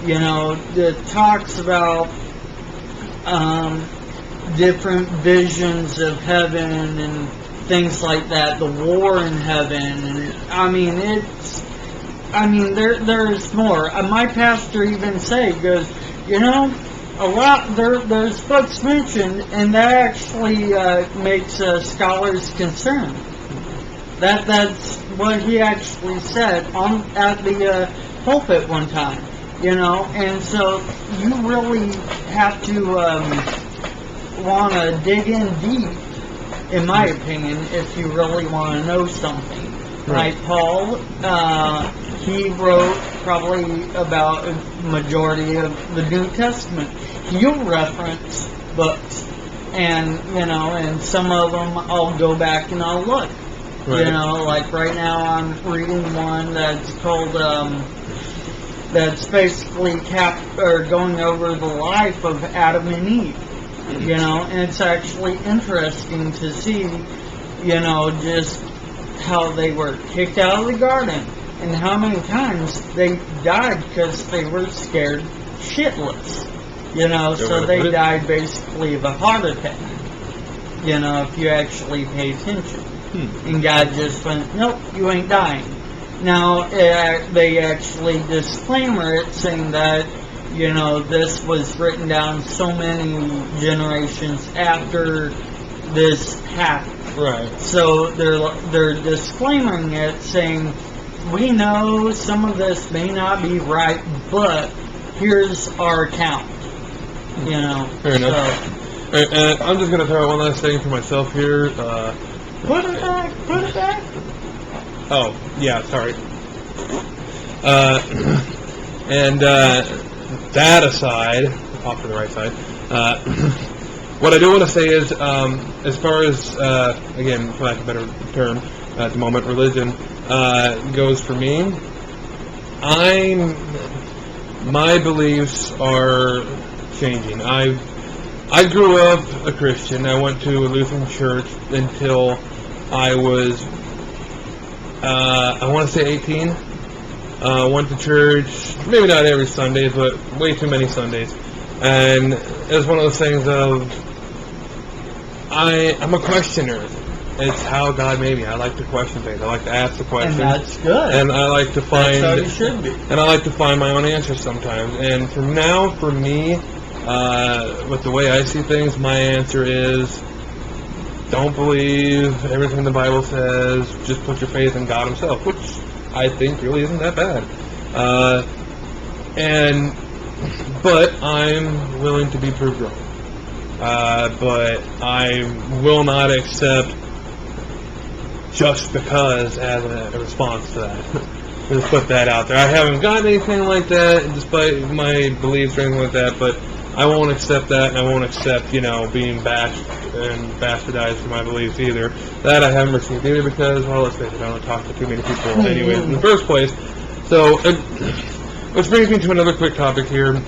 You know, it talks about different visions of heaven and things like that, the war in heaven, and there's more. My pastor even goes, you know, a lot there's books mentioned, and that actually makes scholars concerned. That's what he actually said at the pulpit one time, you know. And so you really have to want to dig in deep, in my opinion, if you really want to know something. Right. Like Paul, he wrote probably about a majority of the New Testament. He'll reference books, and you know, and some of them I'll go back and I'll look. Right. You know, like right now I'm reading one that's called, that's basically going over the life of Adam and Eve. You know, and it's actually interesting to see, you know, just how they were kicked out of the garden and how many times they died because they were scared shitless. You know, so they died basically of a heart attack. You know, if you actually pay attention. And God just went, nope, you ain't dying. Now, they actually disclaimer it saying that, you know, this was written down so many generations after this happened. Right. So they're disclaiming it, saying, we know some of this may not be right, but here's our account. You know. Fair enough. So, I'm just going to throw out one last thing for myself here. Put it back. Oh, yeah, sorry. That aside, off to the right side, what I do want to say is, as far as, again, for lack of a better term, at the moment, religion goes for me, my beliefs are changing. I grew up a Christian. I went to a Lutheran church until I was, I want to say 18. Went to church, maybe not every Sunday, but way too many Sundays. And it was one of those things of, I'm a questioner. It's how God made me. I like to question things. I like to ask the questions. And that's good. And I like to find... That's how you should be. And I like to find my own answers sometimes. And from now, for me, with the way I see things, my answer is, don't believe everything the Bible says. Just put your faith in God himself, which I think really isn't that bad. But I'm willing to be proved wrong. But I will not accept just because as a response to that. Just put that out there. I haven't gotten anything like that, despite my beliefs or anything like that, but I won't accept that, and I won't accept, being bashed and bastardized for my beliefs either. That I haven't received either because, well, let's face it, I don't talk to too many people anyways in the first place. So, which brings me to another quick topic here.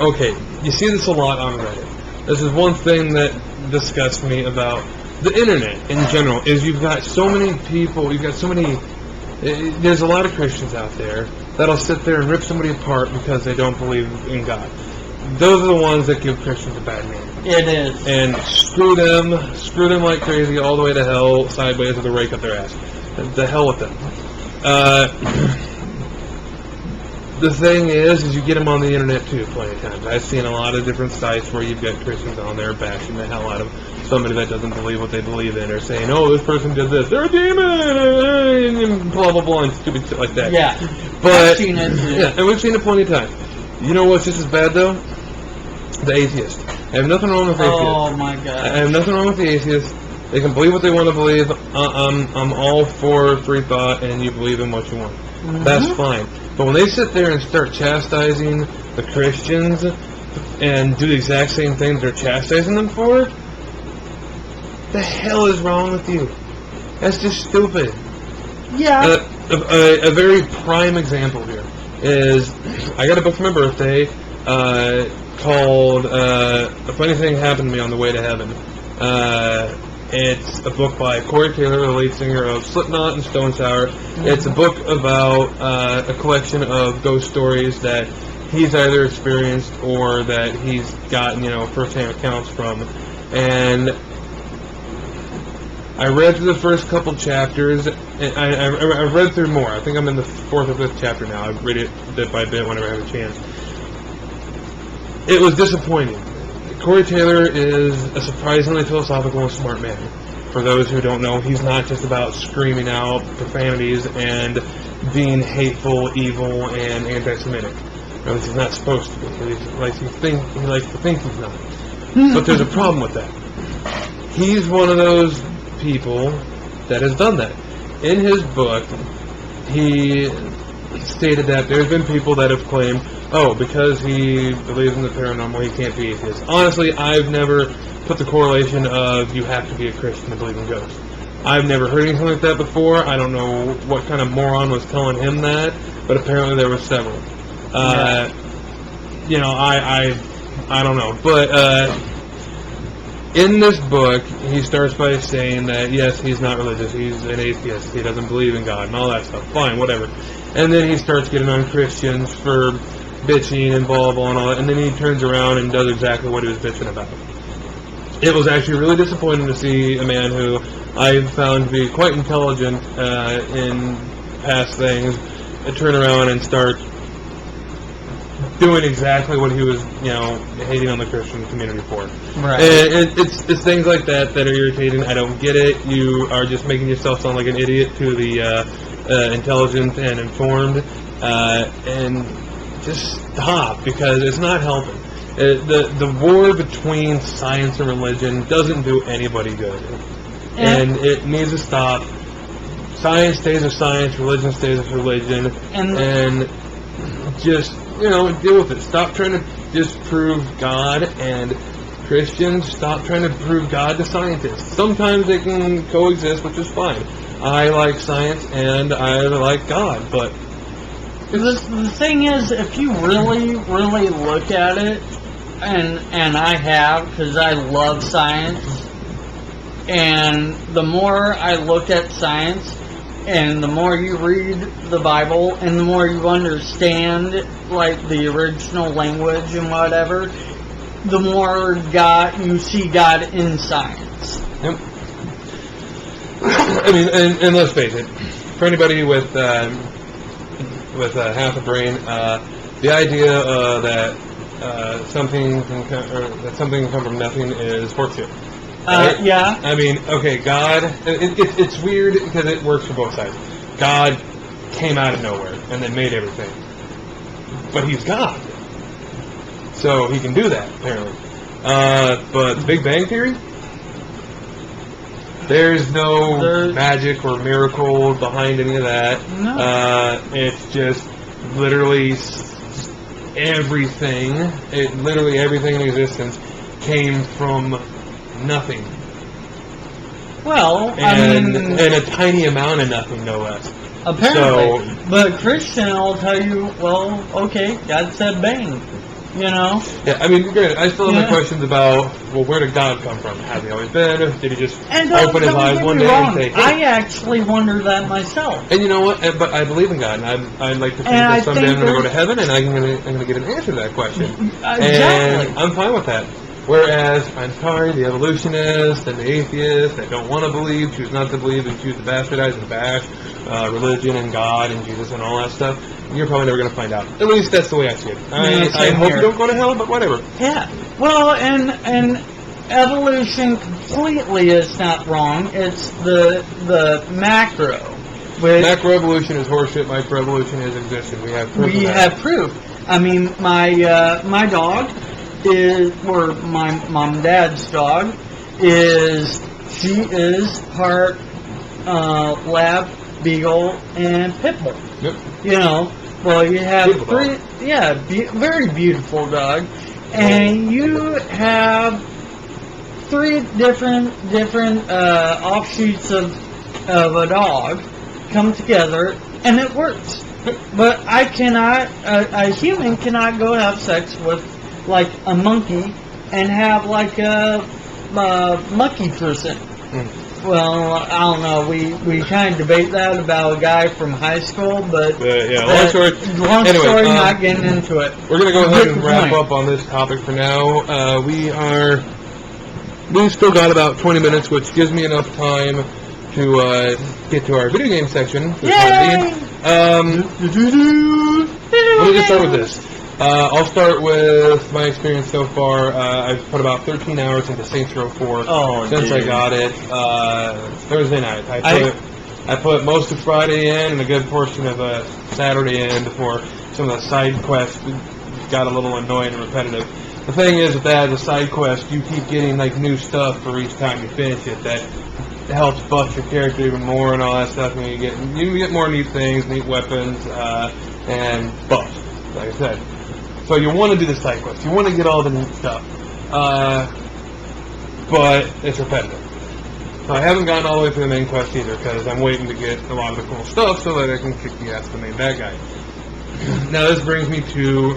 Okay, you see this a lot on Reddit. This is one thing that disgusts me about the internet in general, is you've got so many people, there's a lot of Christians out there that'll sit there and rip somebody apart because they don't believe in God. Those are the ones that give Christians a bad name. It is. And screw them like crazy all the way to hell, sideways with a rake up their ass. The hell with them. The thing is you get them on the internet too plenty of times. I've seen a lot of different sites where you've got Christians on there bashing the hell out of somebody that doesn't believe what they believe in, or saying, oh, this person did this, they're a demon, and blah, blah, blah, and stupid shit like that. Yeah. But, I've seen it. Yeah, and we've seen it plenty of times. You know what's just as bad, though? The atheist. I have nothing wrong with atheists. Oh, my God. I have nothing wrong with the atheists. They can believe what they want to believe. I'm all for free thought, and you believe in what you want. Mm-hmm. That's fine. But when they sit there and start chastising the Christians and do the exact same things they're chastising them for, the hell is wrong with you? That's just stupid. Yeah. A very prime example here is I got a book for my birthday called A Funny Thing Happened to Me on the Way to Heaven. It's a book by Corey Taylor, the lead singer of Slipknot and Stone Sour. Mm-hmm. It's a book about a collection of ghost stories that he's either experienced or that he's gotten, first-hand accounts from. And I read through the first couple chapters, and I've read through more. I think I'm in the 4th or 5th chapter now. I read it bit by bit whenever I have a chance. It was disappointing. Corey Taylor is a surprisingly philosophical and smart man. For those who don't know, he's not just about screaming out profanities and being hateful, evil, and anti-Semitic. At least he's not supposed to be. He likes to think he's not. But there's a problem with that. He's one of those people that has done that. In his book, he stated that there's been people that have claimed, oh, because he believes in the paranormal, he can't be atheist. Honestly, I've never put the correlation of you have to be a Christian to believe in ghosts. I've never heard anything like that before. I don't know what kind of moron was telling him that, but apparently there were several. I don't know. But in this book, he starts by saying that, yes, he's not religious, he's an atheist, he doesn't believe in God, and all that stuff. Fine, whatever. And then he starts getting on Christians for bitching and blah, blah, and all that, and then he turns around and does exactly what he was bitching about. It was actually really disappointing to see a man who I found to be quite intelligent in past things turn around and start doing exactly what he was, hating on the Christian community for. Right. And it's things like that that are irritating. I don't get it. You are just making yourself sound like an idiot to the intelligent and informed. And just stop, because it's not helping. The war between science and religion doesn't do anybody good. And it needs to stop. Science stays with science, religion stays with religion, and just, deal with it. Stop trying to disprove God, and Christians, stop trying to prove God to scientists. Sometimes they can coexist, which is fine. I like science, and I like God, but the thing is, if you really, really look at it, and I have, because I love science, and the more I look at science, and the more you read the Bible, and the more you understand, like, the original language and whatever, the more you see God in science. Yep. I mean, and let's face it, for anybody with half a brain, the idea that something can come from nothing is horseshit. Right? Yeah. I mean, okay, God, it's weird because it works for both sides. God came out of nowhere and then made everything. But he's God. So he can do that, apparently. But the Big Bang Theory? There's no magic or miracle behind any of that. No. It's just literally everything, literally everything in existence, came from nothing. Well, And a tiny amount of nothing, no less. apparently. So, But Christian will tell you, well, okay, God said bang. You know? yeah, I mean, granted, I still have Yeah. my questions about, well, where did God come from? Has he always been? Did he just And open his eyes get one me day wrong, and say, hey? I actually wonder that myself. And you know what? But I believe in God, and I'd like to think And I that someday think I'm going to go to there's- heaven, and I'm going to get an answer to that question. Exactly. And I'm fine with that. Whereas, I'm sorry, the evolutionists and the atheists that don't want to believe, choose not to believe, and choose to bastardize and bash religion and God and Jesus and all that stuff, you're probably never going to find out. At least that's the way I see it. I same hope here. you don't go to hell, but whatever. Yeah. Well, and evolution completely is not wrong. It's the macro. Which Macroevolution is horseshit, microevolution is existent. We have proof of we that. have proof. I mean, my dog is, or my mom and dad's dog she is part lab, beagle, and pit bull. Yep. You know, well, you have Beautiful three, very beautiful dog, and you have three different offshoots of a dog come together, and it works. But I cannot, a human cannot go have sex with like a monkey and have like a monkey person. Well, I don't know. We kind of debate that about a guy from high school, but Yeah, long story. long Anyway, story, not getting into it. We're going to go ahead and Good wrap point. up on this topic for now. We've still got about 20 minutes, which gives me enough time to get to our video game section. Yay! Let me just start with this. I'll start with my experience so far. I've put about 13 hours into Saints Row 4 since I dude. got it Thursday night. I put most of Friday in and a good portion of Saturday in before some of the side quests got a little annoying and repetitive. The thing is with that, the side quest, you keep getting like new stuff for each time you finish it that helps buff your character even more and all that stuff. And you get more neat things, neat weapons, and buffs, like I said. So you want to do the side quest. You want to get all the neat stuff. But it's repetitive. So I haven't gotten all the way through the main quest either because I'm waiting to get a lot of the cool stuff so that I can kick the ass of the main bad guy. Now this brings me to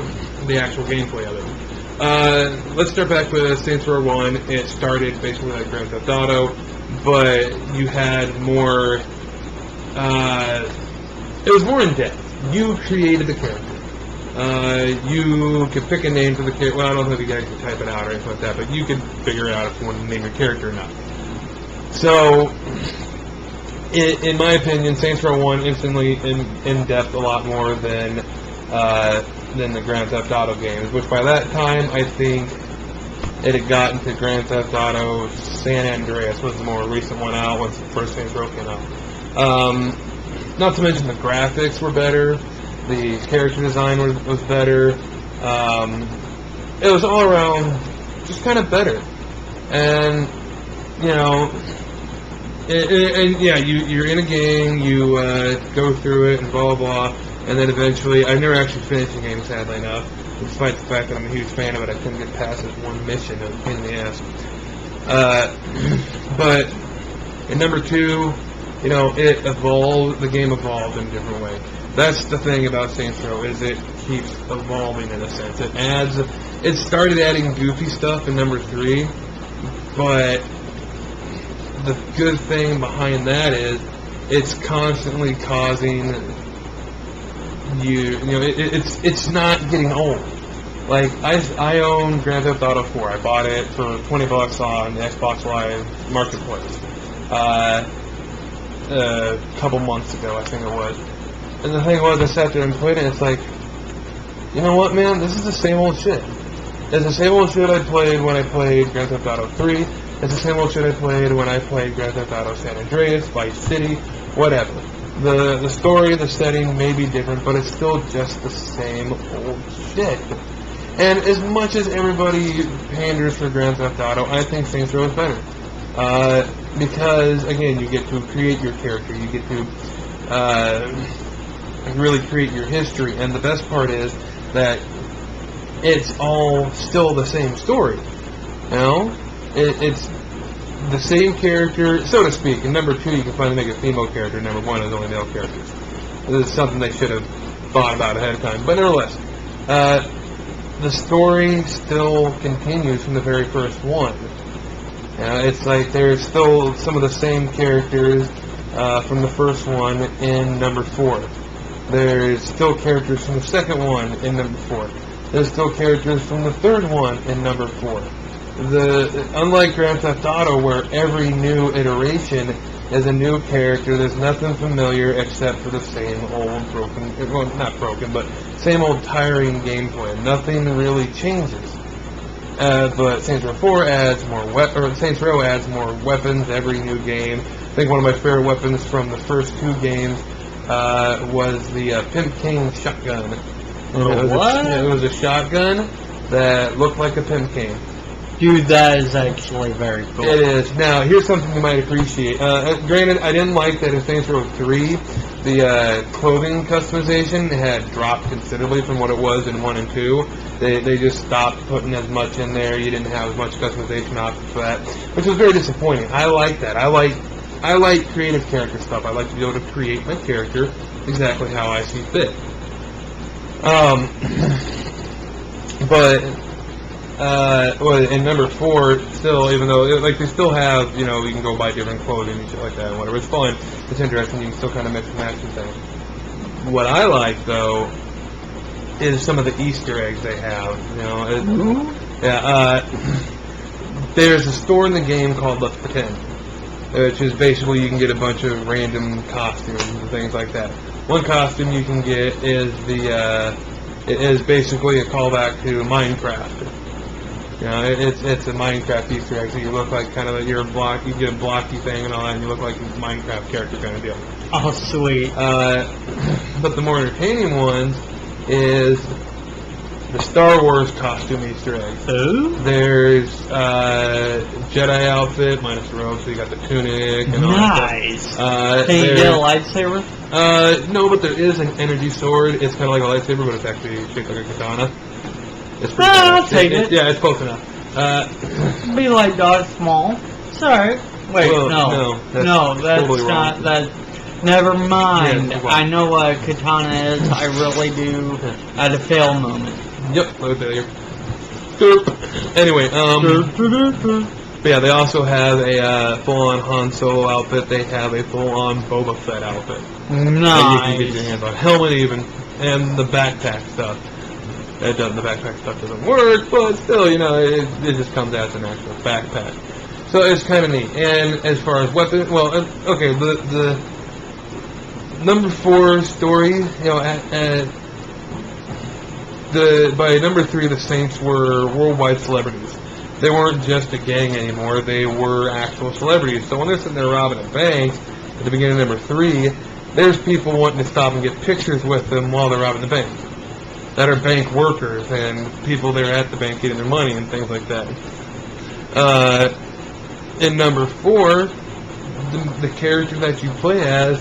the actual gameplay of it. Let's start back with Saints Row 1. It started basically like Grand Theft Auto, but you had more, it was more in depth. You created the character. You could pick a name for the character. Well, I don't know if you guys can type it out or anything like that, but you could figure out if you want to name your character or not. So, in my opinion, Saints Row 1 instantly in depth a lot more than the Grand Theft Auto games, which by that time I think it had gotten to Grand Theft Auto San Andreas was the more recent one out once the first Saints Row came out. Not to mention the graphics were better, the character design was better. It was all around just kind of better, and you know. You're in a game, you go through it and blah, blah, and then eventually, I never actually finished the game, sadly enough, despite the fact that I'm a huge fan of it. I couldn't get past this one mission, it was a pain in the ass. But in number 2, you know, the game evolved in a different way. That's the thing about Saints Row, is it keeps evolving in a sense. It started adding goofy stuff in number 3, but the good thing behind that is it's constantly causing it's not getting old. Like I own Grand Theft Auto 4. I bought it for $20 on the Xbox Live Marketplace a couple months ago, I think it was. And the thing was, I sat there and played it, and it's like, you know what, man? This is the same old shit. It's the same old shit I played when I played Grand Theft Auto 3. It's the same old shit I played when I played Grand Theft Auto San Andreas, Vice City, whatever. The story, the setting may be different, but it's still just the same old shit. And as much as everybody panders for Grand Theft Auto, I think Saints Row is better. Because, again, you get to create your character, you get to really create your history, and the best part is that it's all still the same story. You know, it's the same character, so to speak. In number 2, you can finally make a female character. Number 1 is only male characters. This is something they should have thought about ahead of time. But nevertheless, the story still continues from the very first one. It's like there's still some of the same characters from the first one in number 4. There's still characters from the second one in number 4. There's still characters from the third one in number 4. Unlike Grand Theft Auto, where every new iteration is a new character, there's nothing familiar except for the same old not broken, but same old tiring gameplay. Nothing really changes. But Saints Row 4 adds more Saints Row adds more weapons every new game. I think one of my favorite weapons from the first 2 games was the Pimp King shotgun. What? It was a shotgun that looked like a Pimp King. Dude, that is actually very cool. It is. Now, here's something you might appreciate. Granted, I didn't like that in Saints Row 3, the clothing customization had dropped considerably from what it was in 1 and 2. They just stopped putting as much in there. You didn't have as much customization options for that, which was very disappointing. I like that. I like creative character stuff. I like to be able to create my character exactly how I see fit. But in number 4, still, even though they still have, you can go buy different clothing and shit like that and whatever. It's fun. It's interesting. You can still kind of mix and match and things. What I like though is some of the Easter eggs they have. There's a store in the game called Let's Pretend, which is basically you can get a bunch of random costumes and things like that. One costume you can get is it is basically a callback to Minecraft. It's a Minecraft Easter egg, so you look like kind of you get a blocky thing and all that, and you look like a Minecraft character kind of deal. Oh, sweet. But the more entertaining ones is the Star Wars costume Easter eggs. Ooh. There's Jedi outfit minus the robe, so you got the tunic and all nice. that. Can you get a lightsaber? No, but there is an energy sword. It's kind of like a lightsaber, but it's actually shaped like a katana. It's pretty I'll take it. Yeah, it's close enough. Be like Darth Small. Sorry. Wait, well, no, that's totally not wrong. that. Never mind. Yeah, I know what a katana is. I really do. At a fail moment. Yep, look at that here. Anyway, but yeah, they also have a full-on Han Solo outfit. They have a full-on Boba Fett outfit. Nice. And you can get your hands on helmet even, and the backpack stuff. The backpack stuff doesn't work, but still, it just comes as an actual backpack. So it's kind of neat. And as far as weapons, okay, the number 4 story, by number 3, the Saints were worldwide celebrities. They weren't just a gang anymore; they were actual celebrities. So when they're sitting there robbing a bank at the beginning of number 3, there's people wanting to stop and get pictures with them while they're robbing the bank. That are bank workers and people there at the bank getting their money and things like that. In number 4, the character that you play as,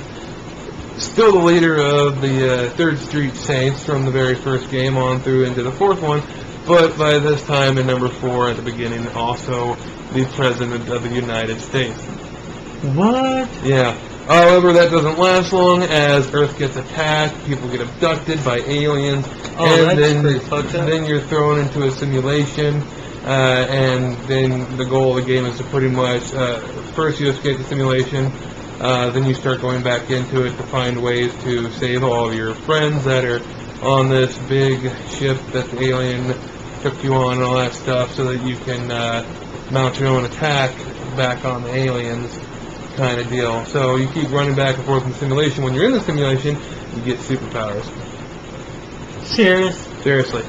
still the leader of the 3rd Street Saints from the very first game on through into the 4th one, but by this time in number 4 at the beginning, also the President of the United States. What? Yeah. However, that doesn't last long as Earth gets attacked, people get abducted by aliens, and then you're thrown into a simulation, and then the goal of the game is to pretty much, first you escape the simulation, then you start going back into it to find ways to save all of your friends that are on this big ship that the alien took you on and all that stuff, so that you can mount your own attack back on the aliens. Kind of deal. So you keep running back and forth in the simulation. When you're in the simulation, you get superpowers. Seriously.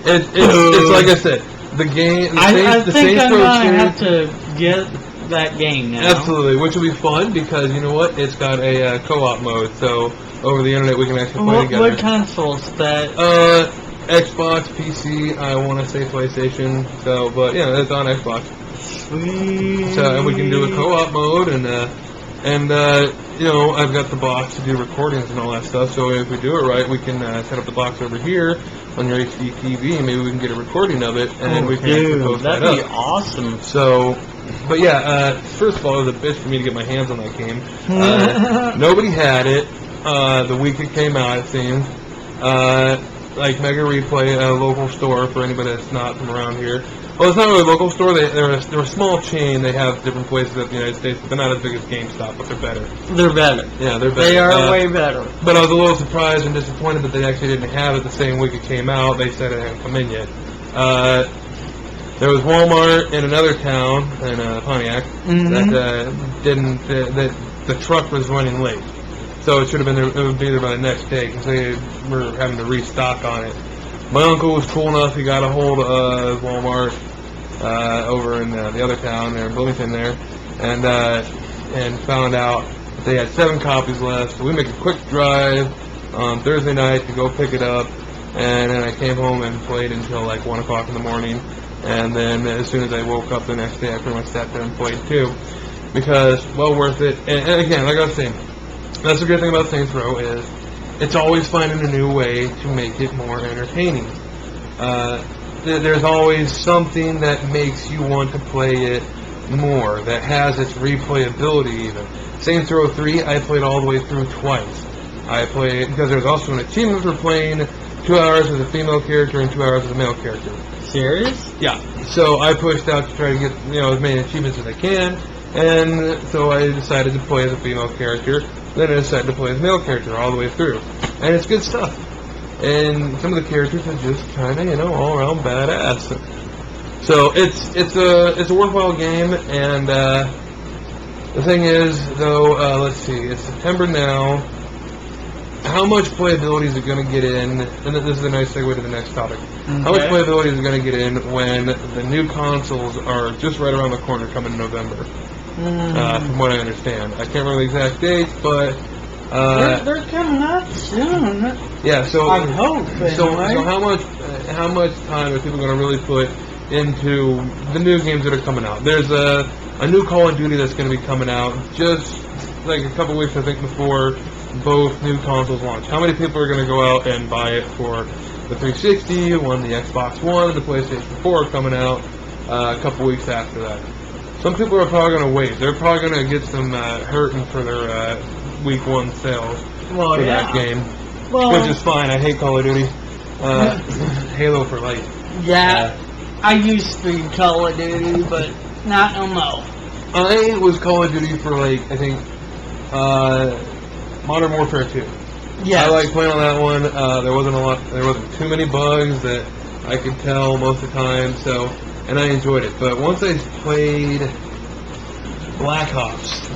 It's like I said, the game. I think I'm gonna have to get that game now. Absolutely, which will be fun because you know what? It's got a co-op mode. So over the internet, we can actually play together. What console's that? Xbox, PC. I want to say PlayStation. So, but yeah, it's on Xbox. Sweet. So, and we can do a co-op mode, and And, I've got the box to do recordings and all that stuff, so if we do it right, we can set up the box over here on your HD TV, and maybe we can get a recording of it, and we can actually post that up. That'd be awesome. So, but yeah, first of all, it was a bitch for me to get my hands on that game. Nobody had it the week it came out, it seemed. Like Mega Replay, a local store for anybody that's not from around here. Well, it's not really a local store. They're a small chain. They have different places in the United States, but they're not as big as GameStop, but they're better. They're better. Yeah, they're better. They are way better. But I was a little surprised and disappointed that they actually didn't have it the same week it came out. They said it hadn't come in yet. There was Walmart in another town, in Pontiac, that didn't. That the truck was running late, so it should have been there. It would be there by the next day because they were having to restock on it. My uncle was cool enough. He got a hold of Walmart over in the other town there in Bloomington there, and found out that they had 7 copies left. So we make a quick drive on Thursday night to go pick it up, and then I came home and played until like 1 o'clock in the morning. And then as soon as I woke up the next day, I pretty much sat there and played too, because well worth it. And again, like I was saying, that's the great thing about Saints Row is it's always finding a new way to make it more entertaining. There's always something that makes you want to play it more, that has its replayability even. Saints Row 3, I played all the way through twice. I played, because there's also an achievement for playing 2 hours as a female character and 2 hours as a male character. Serious? Yeah. So I pushed out to try to get, as many achievements as I can, and so I decided to play as a female character. Then I decided to play as a male character all the way through. And it's good stuff. And some of the characters are just kind of, all around badass. So it's a worthwhile game, and the thing is, though, let's see, it's September now. How much playability is it going to get in? And this is a nice segue to the next topic. Okay. How much playability is it going to get in when the new consoles are just right around the corner, coming in November? From what I understand, I can't remember the exact dates, but they're coming up soon. Yeah, so I hope. So how much time are people going to really put into the new games that are coming out? There's a new Call of Duty that's going to be coming out just like a couple weeks, I think, before both new consoles launch. How many people are going to go out and buy it for the 360, when the Xbox One and the PlayStation 4 are coming out a couple weeks after that? Some people are probably going to wait. They're probably going to get some hurting for their week 1 sales for that game, which is fine. I hate Call of Duty. Halo for life. Yeah, I used to be Call of Duty, but not no more. I was Call of Duty for I think Modern Warfare 2. Yeah, I like playing on that one. There wasn't too many bugs that I could tell most of the time, and I enjoyed it. But once I played Black Ops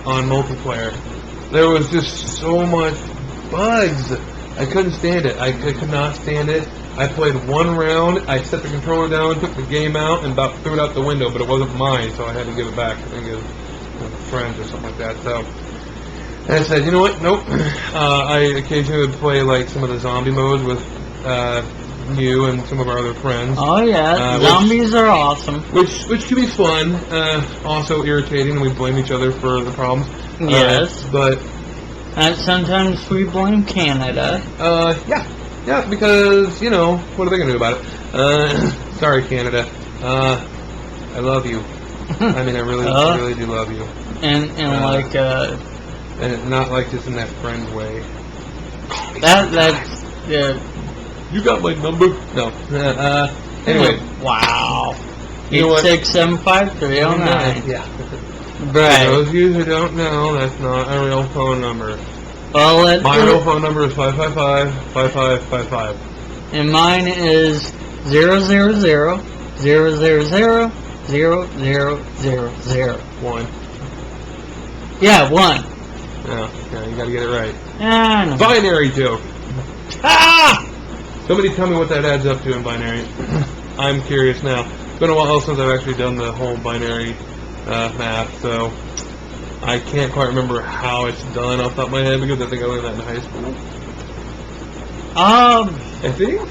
on multiplayer, there was just so much bugs. I couldn't stand it. I could not stand it. I played 1 round, I set the controller down, took the game out, and about threw it out the window, but it wasn't mine, so I had to give it back. I think it was friends or something like that. So, and I said, you know what? Nope. I occasionally would play some of the zombie modes with you and some of our other friends. Oh yeah, zombies are awesome. Which can be fun, also irritating, and we blame each other for the problems. Yes, but and sometimes we blame Canada. Yeah, because what are they gonna do about it? Sorry, Canada. I love you. I mean, I really do love you. And and it's not like just in that friend way. That's You got my number? No. Anyway. Wow. You know what? 8675309. Yeah. Right. For those of you who don't know, that's not a real phone number. Well, my real phone number is 555-5555. And mine is 00000000000. 1. Yeah, 1. Yeah, you gotta get it right. No. Binary joke. Ah! Somebody tell me what that adds up to in binary. I'm curious now. It's been a while since I've actually done the whole binary math, so I can't quite remember how it's done off the top of my head because I think I learned that in high school. I think?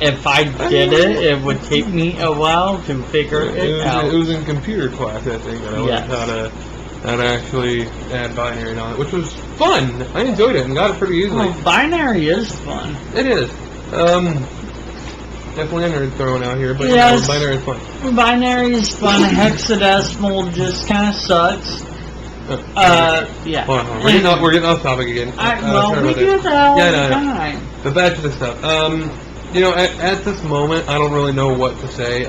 If I did it would take me a while to figure it out. It was in computer class, I think, and I learned and actually add binary on it, which was fun. I enjoyed it and got it pretty easily. Well, binary is fun. It is. Definitely a nerd throwing out here, but Yes. binary is fun. Binary is fun. Hexadecimal just kind of sucks. Yeah. Hold on. We're getting off topic again. Well, Sorry we about do that. that all Yeah, the no. time. But back to the stuff. At this moment, I don't really know what to say.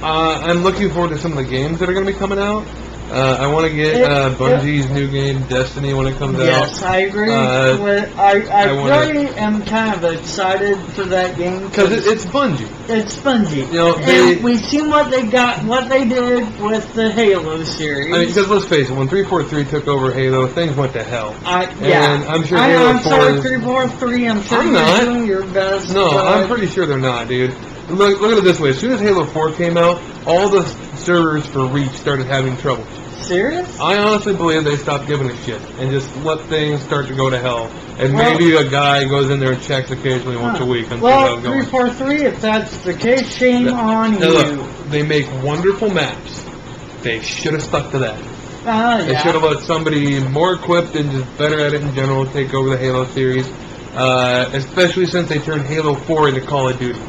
I'm looking forward to some of the games that are going to be coming out. I want to get Bungie's new game, Destiny, when it comes out. Yes, I agree. I really am kind of excited for that game Because it's Bungie. it's Bungie. You know, And we've seen what they did with the Halo series. I mean, because let's face it, when 343 took over Halo, things went to hell. Yeah. And I'm sure Halo I'm 4 sorry, is... 343. I'm sure I'm you're not. doing your best. No, but I'm pretty sure they're not, dude. Look at it this way. As soon as Halo 4 came out, all the servers for Reach started having trouble. Serious? I honestly believe they stopped giving a shit and just let things start to go to hell. And maybe a guy goes in there and checks occasionally once a week and see how Well, it's going. 343, if that's the case, shame on Now, you. look, they make wonderful maps. They should have stuck to that. They should have let somebody more equipped and just better at it in general take over the Halo series. Especially since they turned Halo 4 into Call of Duty.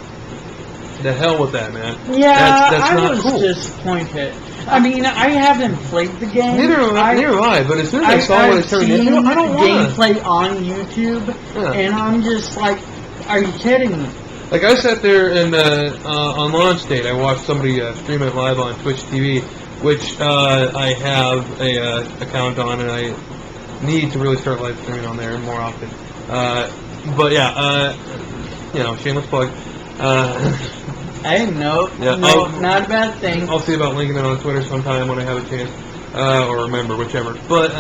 The hell with that, man. Yeah, that's I not was cool. disappointed. I mean, I haven't played the game. Neither have I, but as soon as I saw what it turned into, I don't want to. gameplay on YouTube, and I'm just like, are you kidding me? Like, I sat there and on launch date, I watched somebody stream it live on Twitch TV, which I have a account on, and I need to really start live streaming on there more often. But yeah, shameless plug. Hey, no, not a bad thing. I'll see about linking it on Twitter sometime when I have a chance, or remember, whichever. But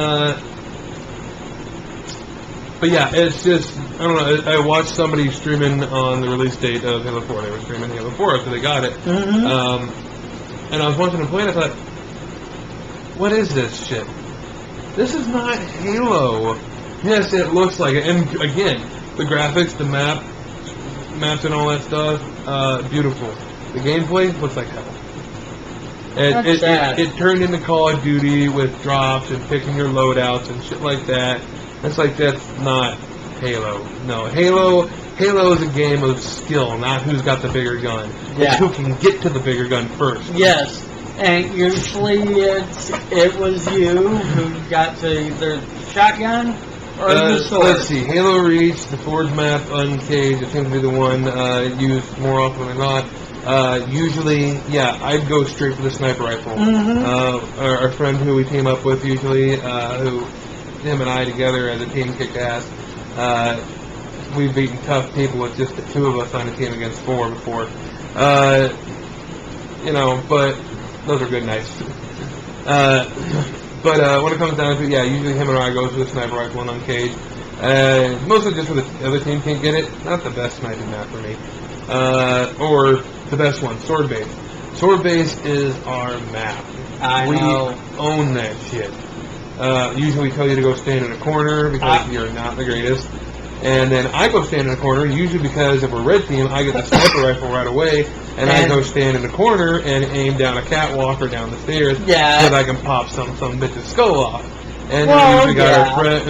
yeah, it's just, I don't know, I watched somebody streaming on the release date of Halo 4. They were streaming Halo 4 after they got it. Mm-hmm. And I was watching them play, and I thought, what is this shit? This is not Halo. Yes, it looks like it. And again, the graphics, the maps and all that stuff, beautiful. The gameplay looks like hell. It turned into Call of Duty with drops and picking your loadouts and shit like that. It's like, that's not Halo. No, Halo is a game of skill, not who's got the bigger gun. Yeah. It's who can get to the bigger gun first. Yes, and usually it was you who got to either shotgun or the sword. Let's see, Halo Reach, the Forge map, Uncaged, it seems to be the one used more often than not. Usually, yeah, I'd go straight for the sniper rifle. Mm-hmm. Our friend who we team up with usually, him and I together as a team kick ass. We've beaten tough people with just the two of us on a team against 4 before. But those are good nights. But when it comes down to it, yeah, usually him and I go for the sniper rifle and Uncaged. Mostly just for the other team can't get it. Not the best sniping map for me. Or the best one, Sword Base. Sword Base is our map. We own that shit. Usually we tell you to go stand in a corner because you're not the greatest. And then I go stand in a corner, usually because if we're red team, I get the sniper rifle right away, and I go stand in the corner and aim down a catwalk or down the stairs so that I can pop some bitch's skull off. And then we got our friend,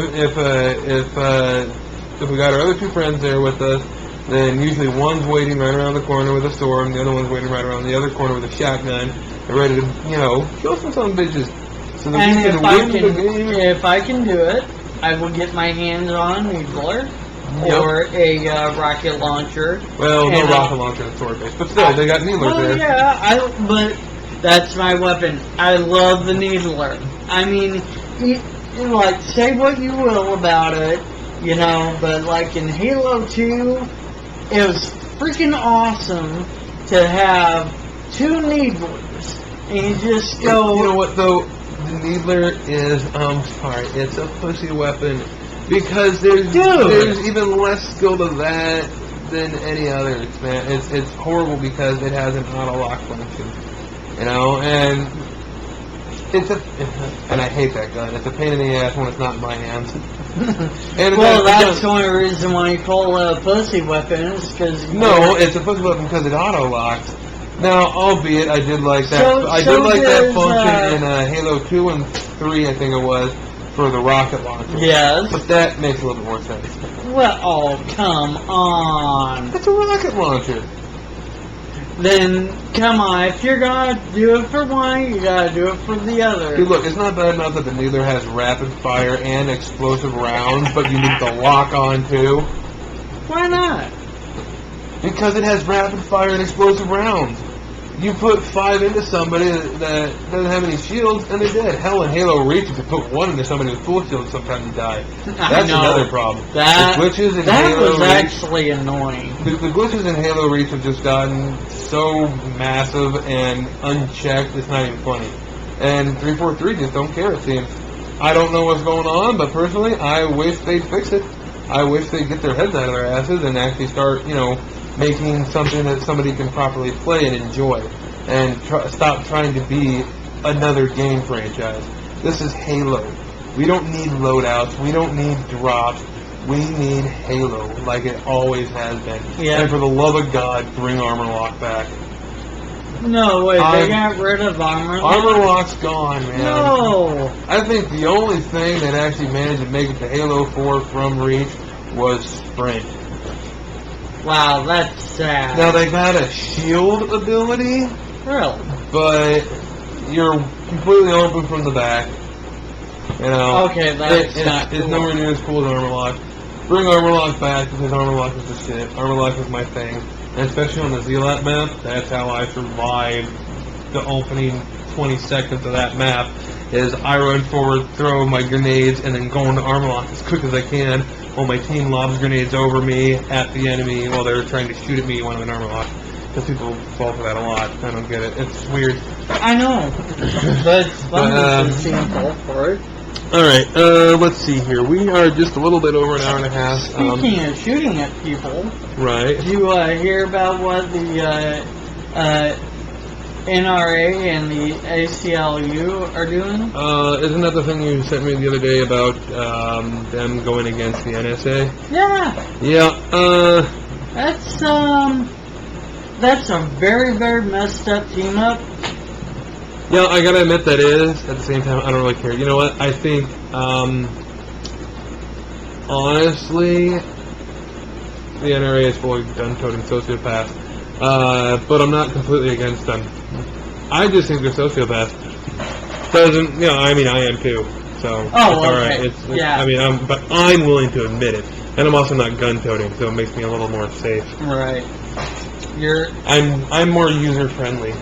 if we got our other two friends there with us, then usually one's waiting right around the corner with a sword, and the other one's waiting right around the other corner with a shotgun, and ready to, kill some bitches. So that And we can win the game. if I can do it, I will get my hands on a needler or a rocket launcher. Well, no rocket launcher in Sword Base, but still, they got needlers there. Yeah, but that's my weapon. I love the needler. I mean, say what you will about it, but like in Halo 2, it was freaking awesome to have 2 needlers. And you just go... You know what, though? The needler is, it's a pussy weapon. Because there's even less skill to that than any others, man. It's horrible because it has an auto-lock function. And and I hate that gun. It's a pain in the ass when it's not in my hands. And that's the only reason why you call it a pussy weapon is because... No, it's a pussy weapon because it auto-locks. Now, albeit I did like that. So- I so did like that does, function in Halo 2 and 3, I think it was, for the rocket launcher. Yes. But that makes a little bit more sense. Well, oh, come on. It's a rocket launcher. Then, come on, if you're gonna do it for one, you gotta do it for the other. Dude, look, it's not bad enough that the neither has rapid fire and explosive rounds, but you need the lock on too. Why not? Because it has rapid fire and explosive rounds. You put 5 into somebody that doesn't have any shields, and they're dead. Hell, in Halo Reach, if you put 1 into somebody with full shields, sometimes you die. That's another problem. That, the glitches in that Halo was Reach, actually annoying. the glitches in Halo Reach have just gotten so massive and unchecked, it's not even funny. And 343 just don't care, it seems. I don't know what's going on, but personally, I wish they'd fix it. I wish they'd get their heads out of their asses and actually start, making something that somebody can properly play and enjoy, and stop trying to be another game franchise. This is Halo. We don't need loadouts. We don't need drops. We need Halo, like it always has been. Yeah. And for the love of God, bring Armor Lock back. No, wait, they got rid of Armor Lock? Armor Lock's gone, man. No! I think the only thing that actually managed to make it to Halo 4 from Reach was Sprint. Wow, that's sad. Now, they got a shield ability, Really? but you're completely open from the back. Okay, that's not It's cool. nowhere near as cool as Armor Lock. Bring Armor Lock back, because Armor Lock is the shit. Armor Lock is my thing. And especially on the Zealot map, that's how I survived the opening 20 seconds of that map, is I run forward, throw my grenades, and then go into Armor Lock as quick as I can, while my team lobs grenades over me at the enemy while they're trying to shoot at me when I'm in Armor Lock. Because people fall for that a lot. I don't get it. It's weird. I know. But it's fun to see them fall for it. Alright, let's see here. We are just a little bit over an hour and a half. Speaking of shooting at people, Right. did you hear about what the NRA and the ACLU are doing? Isn't that the thing you sent me the other day about them going against the NSA? Yeah, Yeah, that's a very, very messed up team up. yeah, I gotta admit that is. At the same time, I don't really care. You know what? I think, honestly, the NRA is full of gun-toting sociopaths. But I'm not completely against them. I just think they're sociopaths. Doesn't, I mean, I am too. So, it's alright. okay. Yeah. I mean, but I'm willing to admit it. And I'm also not gun-toting, so it makes me a little more safe. Right. I'm more user-friendly.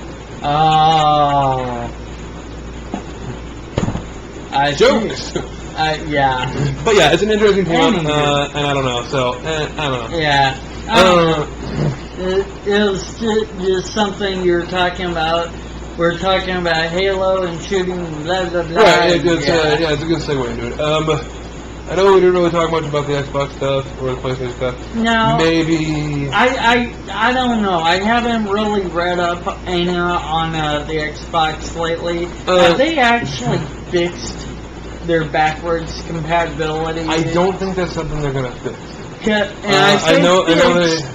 Oh. I Jokes! see. Yeah. But yeah, it's an interesting team up, Anywho. and I don't know, so, I don't know. Yeah. It was just something you were talking about. We're talking about Halo and shooting, blah, blah, blah. Right, it's a good segue into it. I know we didn't really talk much about the Xbox stuff or the PlayStation stuff. No. Maybe. I don't know. I haven't really read up any on the Xbox lately. Have they actually fixed their backwards compatibility? I don't think that's something they're gonna fix. I know fixed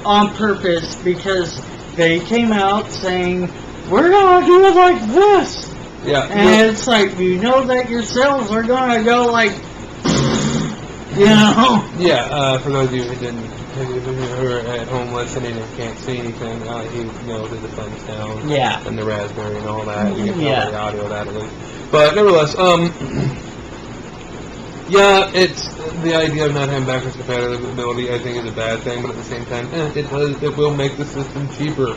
on purpose because they came out saying we're gonna do it like this. Yeah. And it's like, that your sales are gonna go like, Yeah, for those of you who are at home listening and can't see anything, he did the thumbs down. Yeah. And the raspberry and all that. You can tell Yeah. the audio of that at least. But nevertheless, yeah, it's the idea of not having backwards compatibility. I think is a bad thing, but at the same time, it will make the system cheaper.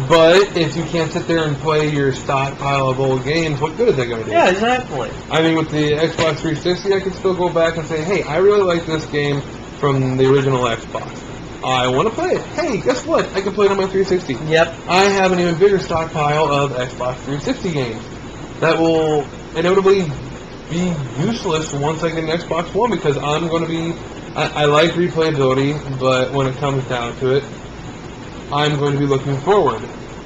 But if you can't sit there and play your stockpile of old games, what good is that going to do? Yeah, exactly. I mean, with the Xbox 360, I can still go back and say, hey, I really like this game from the original Xbox. I want to play it. Hey, guess what? I can play it on my 360. Yep. I have an even bigger stockpile of Xbox 360 games that will inevitably be useless once I get an Xbox One, because I'm going to be... I like replayability, but when it comes down to it, I'm going to be looking forward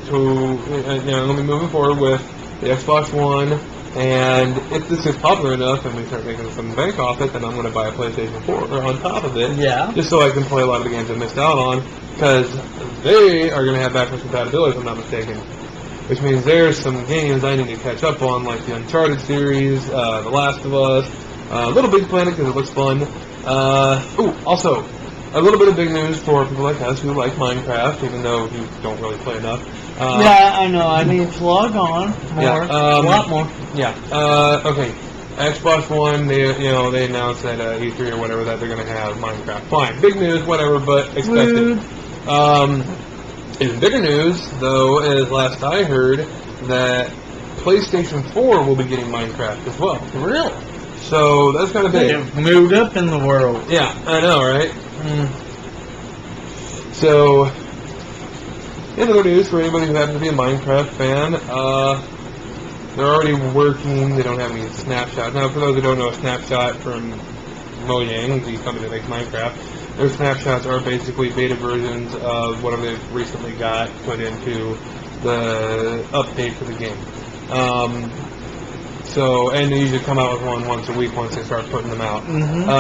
to, I'm going to be moving forward with the Xbox One, and if this is popular enough and we start making some bank off it, then I'm going to buy a PlayStation 4 on top of it, Yeah. just so I can play a lot of the games I missed out on, because they are going to have backwards compatibility, if I'm not mistaken. Which means there's some games I need to catch up on, like the Uncharted series, The Last of Us, Little Big Planet because it looks fun. Also, a little bit of big news for people like us who like Minecraft, even though you don't really play enough. Yeah, I know. I need to log on more, Yeah, a lot more. Yeah. Okay. Xbox One, they announced at E3 or whatever that they're going to have Minecraft. Fine, big news, whatever, but expected. Even bigger news, though, is last I heard that PlayStation 4 will be getting Minecraft as well. Really? So that's kind of big. They've moved up in the world. Yeah, I know, right? So, in other news, for anybody who happens to be a Minecraft fan, they're already working. They don't have any snapshots. Now, for those who don't know, a snapshot from Mojang, the company that makes Minecraft, their snapshots are basically beta versions of whatever they've recently got put into the update for the game. And they usually come out with one once a week once they start putting them out,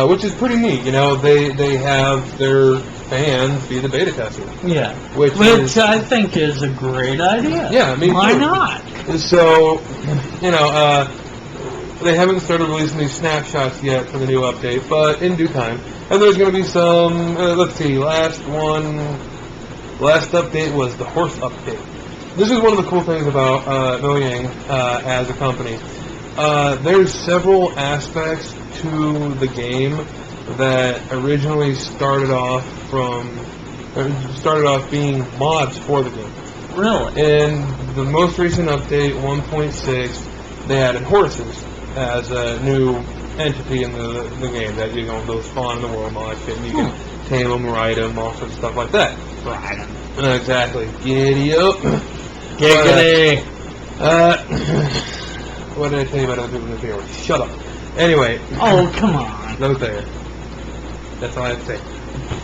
which is pretty neat. They have their fans be the beta testers. Yeah. Which I think is a great idea. Yeah, I mean, why not? So, they haven't started releasing these snapshots yet for the new update, but in due time. And there's going to be some, let's see, last update was the horse update. This is one of the cool things about Mojang as a company. There's several aspects to the game that originally started off being mods for the game. Really? In the most recent update, 1.6, they added horses as a new entity in the game that they'll spawn in the world and all that shit. And you can tame them, ride them, all sorts of stuff like that. Ride them. Exactly. Giddy up. Giggity. What did I tell you about other people in the video? Shut up. Anyway. Oh, come on. No there. That's all I have to say.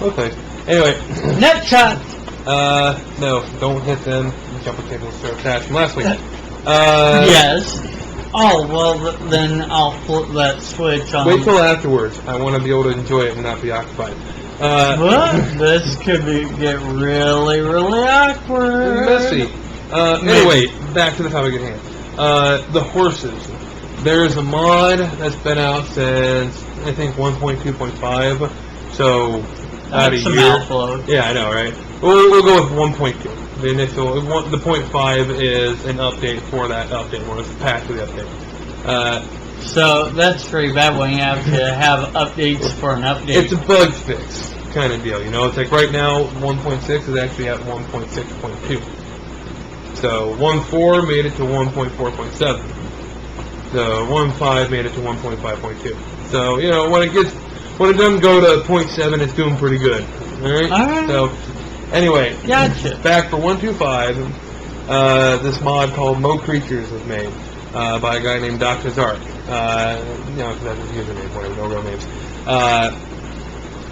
Okay. Anyway. Net shot. No, don't hit them. Jumper cables are attached from last week. Yes. Oh, well, then I'll flip that switch on. Wait till afterwards. I want to be able to enjoy it and not be occupied. What? This could get really, really awkward. Messy. Anyway, back to the topic at hand. The horses. There's a mod that's been out since, I think, 1.2.5. So, about a That's a year. mouthful. Yeah, I know, right? We'll go with 1.2. The initial, the 0.5 is an update for that update, or it's a patch for the update. So that's pretty bad when you have to have updates for an update. It's a bug fix kind of deal, It's like right now, 1.6 is actually at 1.6.2. So 1.4 made it to 1.4.7. The 1.5 made it to 1.5.2. So, when it doesn't go to 0.7, it's doing pretty good. Alright? Alright. So, anyway, Gotcha. back for 1.2.5, this mod called Mo Creatures was made by a guy named Dr. Zark. Because that's his username, whatever, no real names.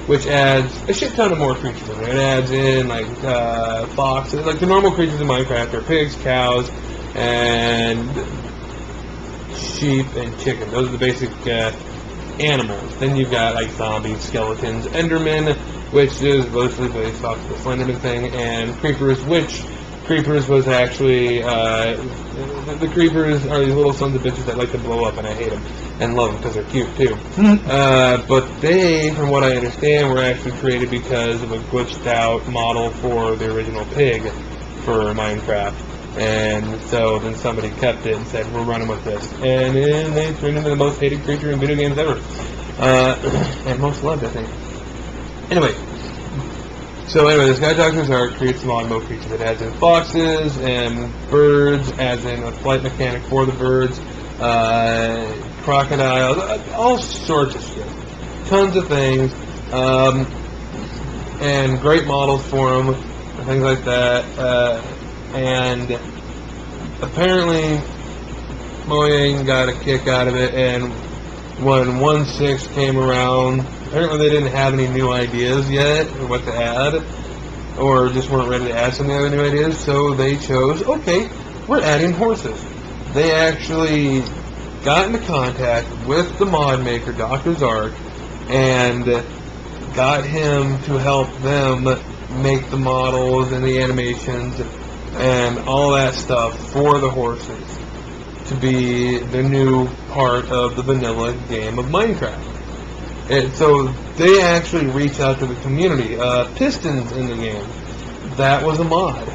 Which adds a shit ton of more creatures in there. It adds in, foxes. Like, the normal creatures in Minecraft are pigs, cows, and sheep and chicken. Those are the basic animals. Then you've got, zombies, skeletons, endermen, which is mostly based off the Slenderman thing, and creepers, which creepers was actually, the creepers are these little sons of bitches that like to blow up, and I hate them, and love them because they're cute, too. But they, from what I understand, were actually created because of a glitched out model for the original pig for Minecraft. And so then somebody kept it and said, we're running with this. And then they turned into the most hated creature in video games ever. And most loved, I think. Anyway, this guy Dr. Zark creates a mod Mo creature that adds in foxes and birds, adds in a flight mechanic for the birds, crocodiles, all sorts of shit. Tons of things, and great models for them, and things like that. And apparently Mojang got a kick out of it, and when 1.6 came around, apparently they didn't have any new ideas yet or what to add, or just weren't ready to add some other new ideas, so they chose, okay, we're adding horses. They actually got into contact with the mod maker, Dr. Zark, and got him to help them make the models and the animations and all that stuff for the horses to be the new part of the vanilla game of Minecraft. And so they actually reach out to the community. Pistons in the game, that was a mod.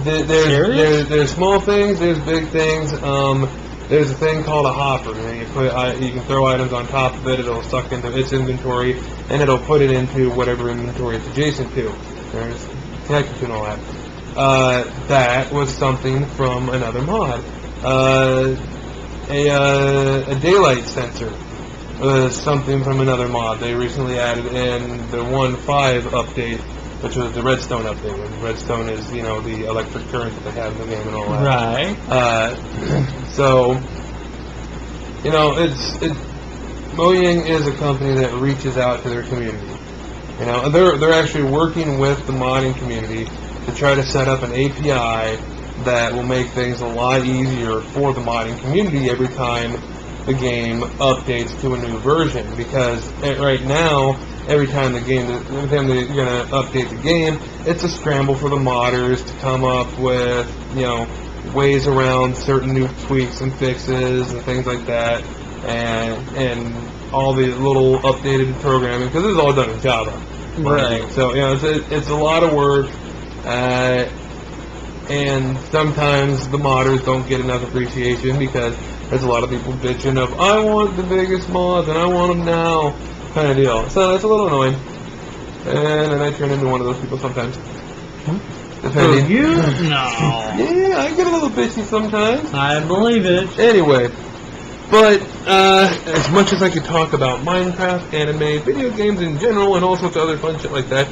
There's small things, there's big things. There's a thing called a hopper. You can throw items on top of it. It'll suck into its inventory, and it'll put it into whatever inventory it's adjacent to. There's connected to and all that. That was something from another mod. A daylight sensor was something from another mod. They recently added in the 1.5 update, which was the redstone update. And redstone is, the electric current that they have in the game and all that. Right. So, Mojang is a company that reaches out to their community. They're actually working with the modding community to try to set up an API that will make things a lot easier for the modding community every time the game updates to a new version. Because right now, every time they're going to update the game, it's a scramble for the modders to come up with, ways around certain new tweaks and fixes and things like that, and all the little updated programming, because it's all done in Java. Right. So, it's a lot of work, and sometimes the modders don't get enough appreciation because there's a lot of people bitching of, I want the biggest mods and I want them now, kind of deal. So it's a little annoying. And then I turn into one of those people sometimes. Depending. You? No. Yeah, I get a little bitchy sometimes. I believe it. Anyway, but as much as I could talk about Minecraft, anime, video games in general, and all sorts of other fun shit like that,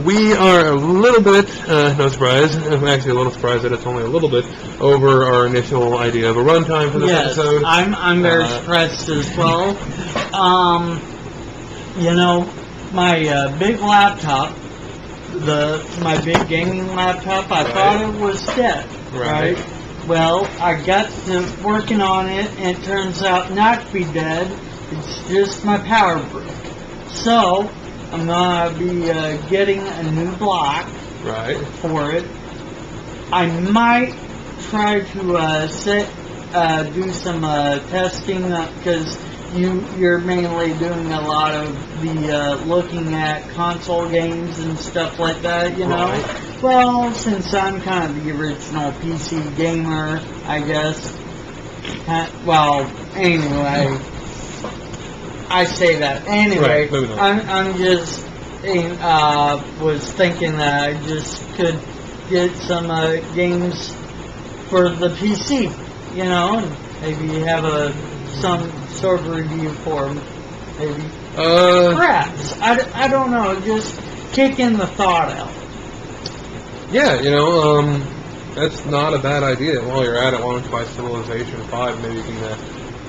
we are a little bit, no surprise, I'm actually a little surprised that it's only a little bit over our initial idea of a runtime for this episode. I'm very surprised as well. My big laptop, my big gaming laptop, I thought it was dead, right? Well, I got to working on it, and it turns out not to be dead. It's just my power brick. So, I'm going to be getting a new block for it. I might try to do some testing, because you're mainly doing a lot of the looking at console games and stuff like that, Right. Well, since I'm kind of the original PC gamer, I guess. Well, anyway, I say that. Anyway, I'm just was thinking that I just could get some games for the PC, and maybe have some sort of review for them, maybe. Perhaps. I don't know, just kicking the thought out. Yeah, that's not a bad idea. While you're at it, why don't you buy Civilization 5? Maybe you can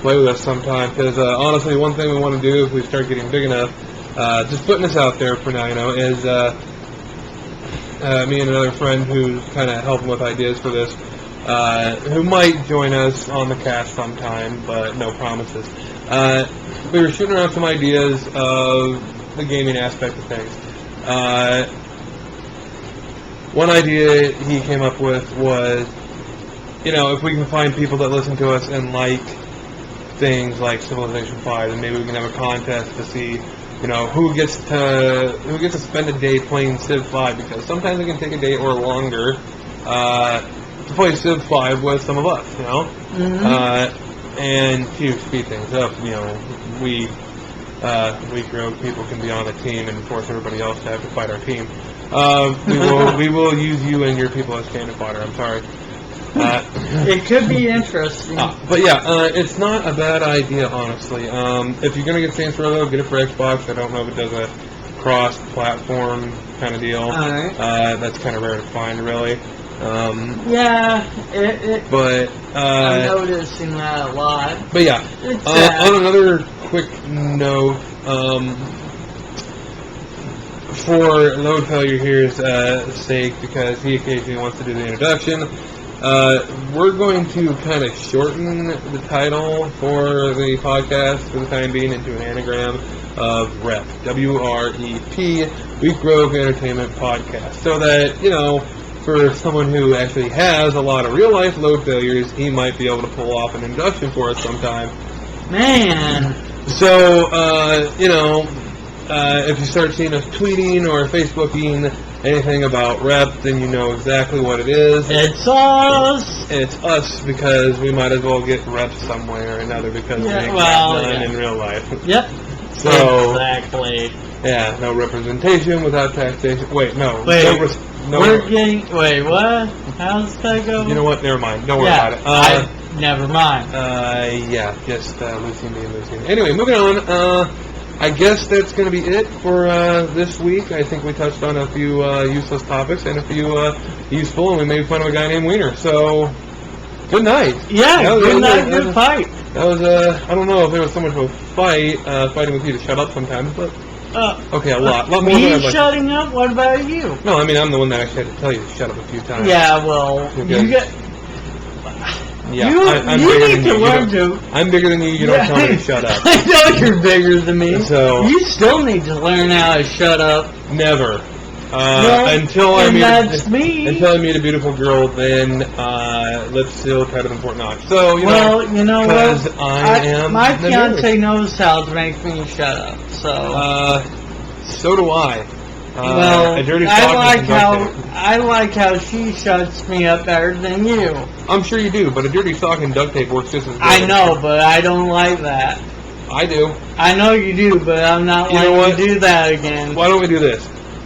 play with us sometime. Because honestly, one thing we want to do if we start getting big enough, just putting this out there for now, is me and another friend who's kind of helping with ideas for this, who might join us on the cast sometime, but no promises. We were shooting around some ideas of the gaming aspect of things. One idea he came up with was, if we can find people that listen to us and like things like Civilization 5, then maybe we can have a contest to see, who gets to spend a day playing Civ 5, because sometimes it can take a day or longer to play Civ 5 with some of us, and to speed things up, weaker old people can be on the team and force everybody else to have to fight our team. We will use you and your people as cannon fodder. I'm sorry. It could be interesting. But yeah, it's not a bad idea, honestly. If you're gonna get Saints Row, get it for Xbox. I don't know if it does a cross-platform kind of deal. Alright. That's kind of rare to find, really. But I'm noticing that a lot. But yeah, on another quick note, for Load Failure here's sake, because he occasionally wants to do the introduction, we're going to kind of shorten the title for the podcast for the time being into an anagram of REP, W-R-E-P, Weak Rogue Entertainment Podcast. So that, you know, for someone who actually has a lot of real-life load failures, he might be able to pull off an induction for us sometime. Man. So, you know, if you start seeing us tweeting or Facebooking anything about REP, then you know exactly what it is. It's us. It's us because we might as well get REP somewhere or another because we ain't got none in real life. Yep. So, exactly. Yeah, no representation without taxation. Wait, no. Wait, Wait, what? How's that go? You know what? Never mind. Don't worry about it. Never mind. Yeah, just Lucien being Lucien. Anyway, moving on. I guess that's going to be it for this week. I think we touched on a few useless topics and a few useful, and we made fun of a guy named Wiener. So, good night. Yeah, good night, good fight. That was, I don't know if it was so much of a fight, fighting with you to shut up sometimes, but, okay, a lot more than I'd like. Shutting up? What about you? No, I mean, I'm the one that actually had to tell you to shut up a few times. Yeah, well, you get... Yeah, I'm you bigger need than to you. learn to... I'm bigger than you. You don't tell me to shut up. I know you're bigger than me. So you still need to learn how to shut up. Never. Until I meet a beautiful girl, then let's still try to import notch. So you know what? I am my fiance knows how to make me shut up. So so do I. I like how she shuts me up better than you. I'm sure you do, but a dirty sock and duct tape works just as good. I know, but I don't like that. I do. I know you do, but I'm not going to do that again. Why don't we do this?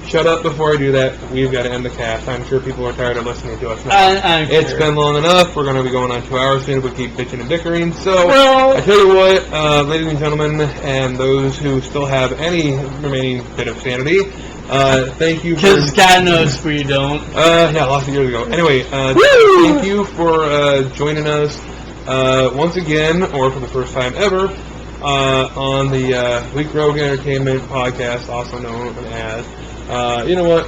Shut up before I do that. We've got to end the cast. I'm sure people are tired of listening to us now. It's been long enough. We're going to be going on 2 hours soon if we keep bitching and bickering. So, I tell you what, ladies and gentlemen, and those who still have any remaining bit of sanity, thank you for... Because God knows we don't. Yeah, lots of years ago. Anyway, thank you for joining us once again, or for the first time ever, on the Weak Rogue Entertainment Podcast, also known as... you know what?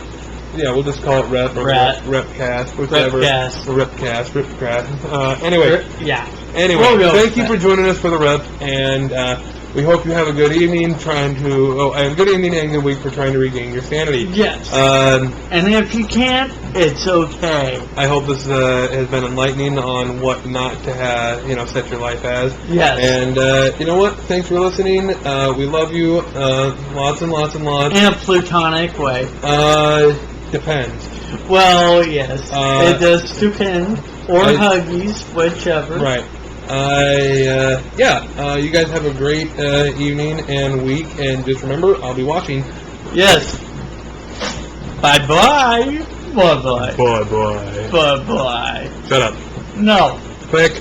Yeah, we'll just call it Rep or Repcast, whichever. Repcast. Anyway. Yeah. Anyway, thank you for joining us for the Rep, and we hope you have a good evening and a good evening and good week for trying to regain your sanity. Yes. And if you can't, it's okay. I hope this has been enlightening on what not to set your life as. Yes. And you know what? Thanks for listening. We love you. Lots and lots and lots. In a platonic way. Depends. Well, yes. It does depend. Or huggies, whichever. Right. You guys have a great evening and week, and just remember, I'll be watching. Yes. Bye-bye. Bye-bye. Bye-bye. Bye-bye. Shut up. No. Quick.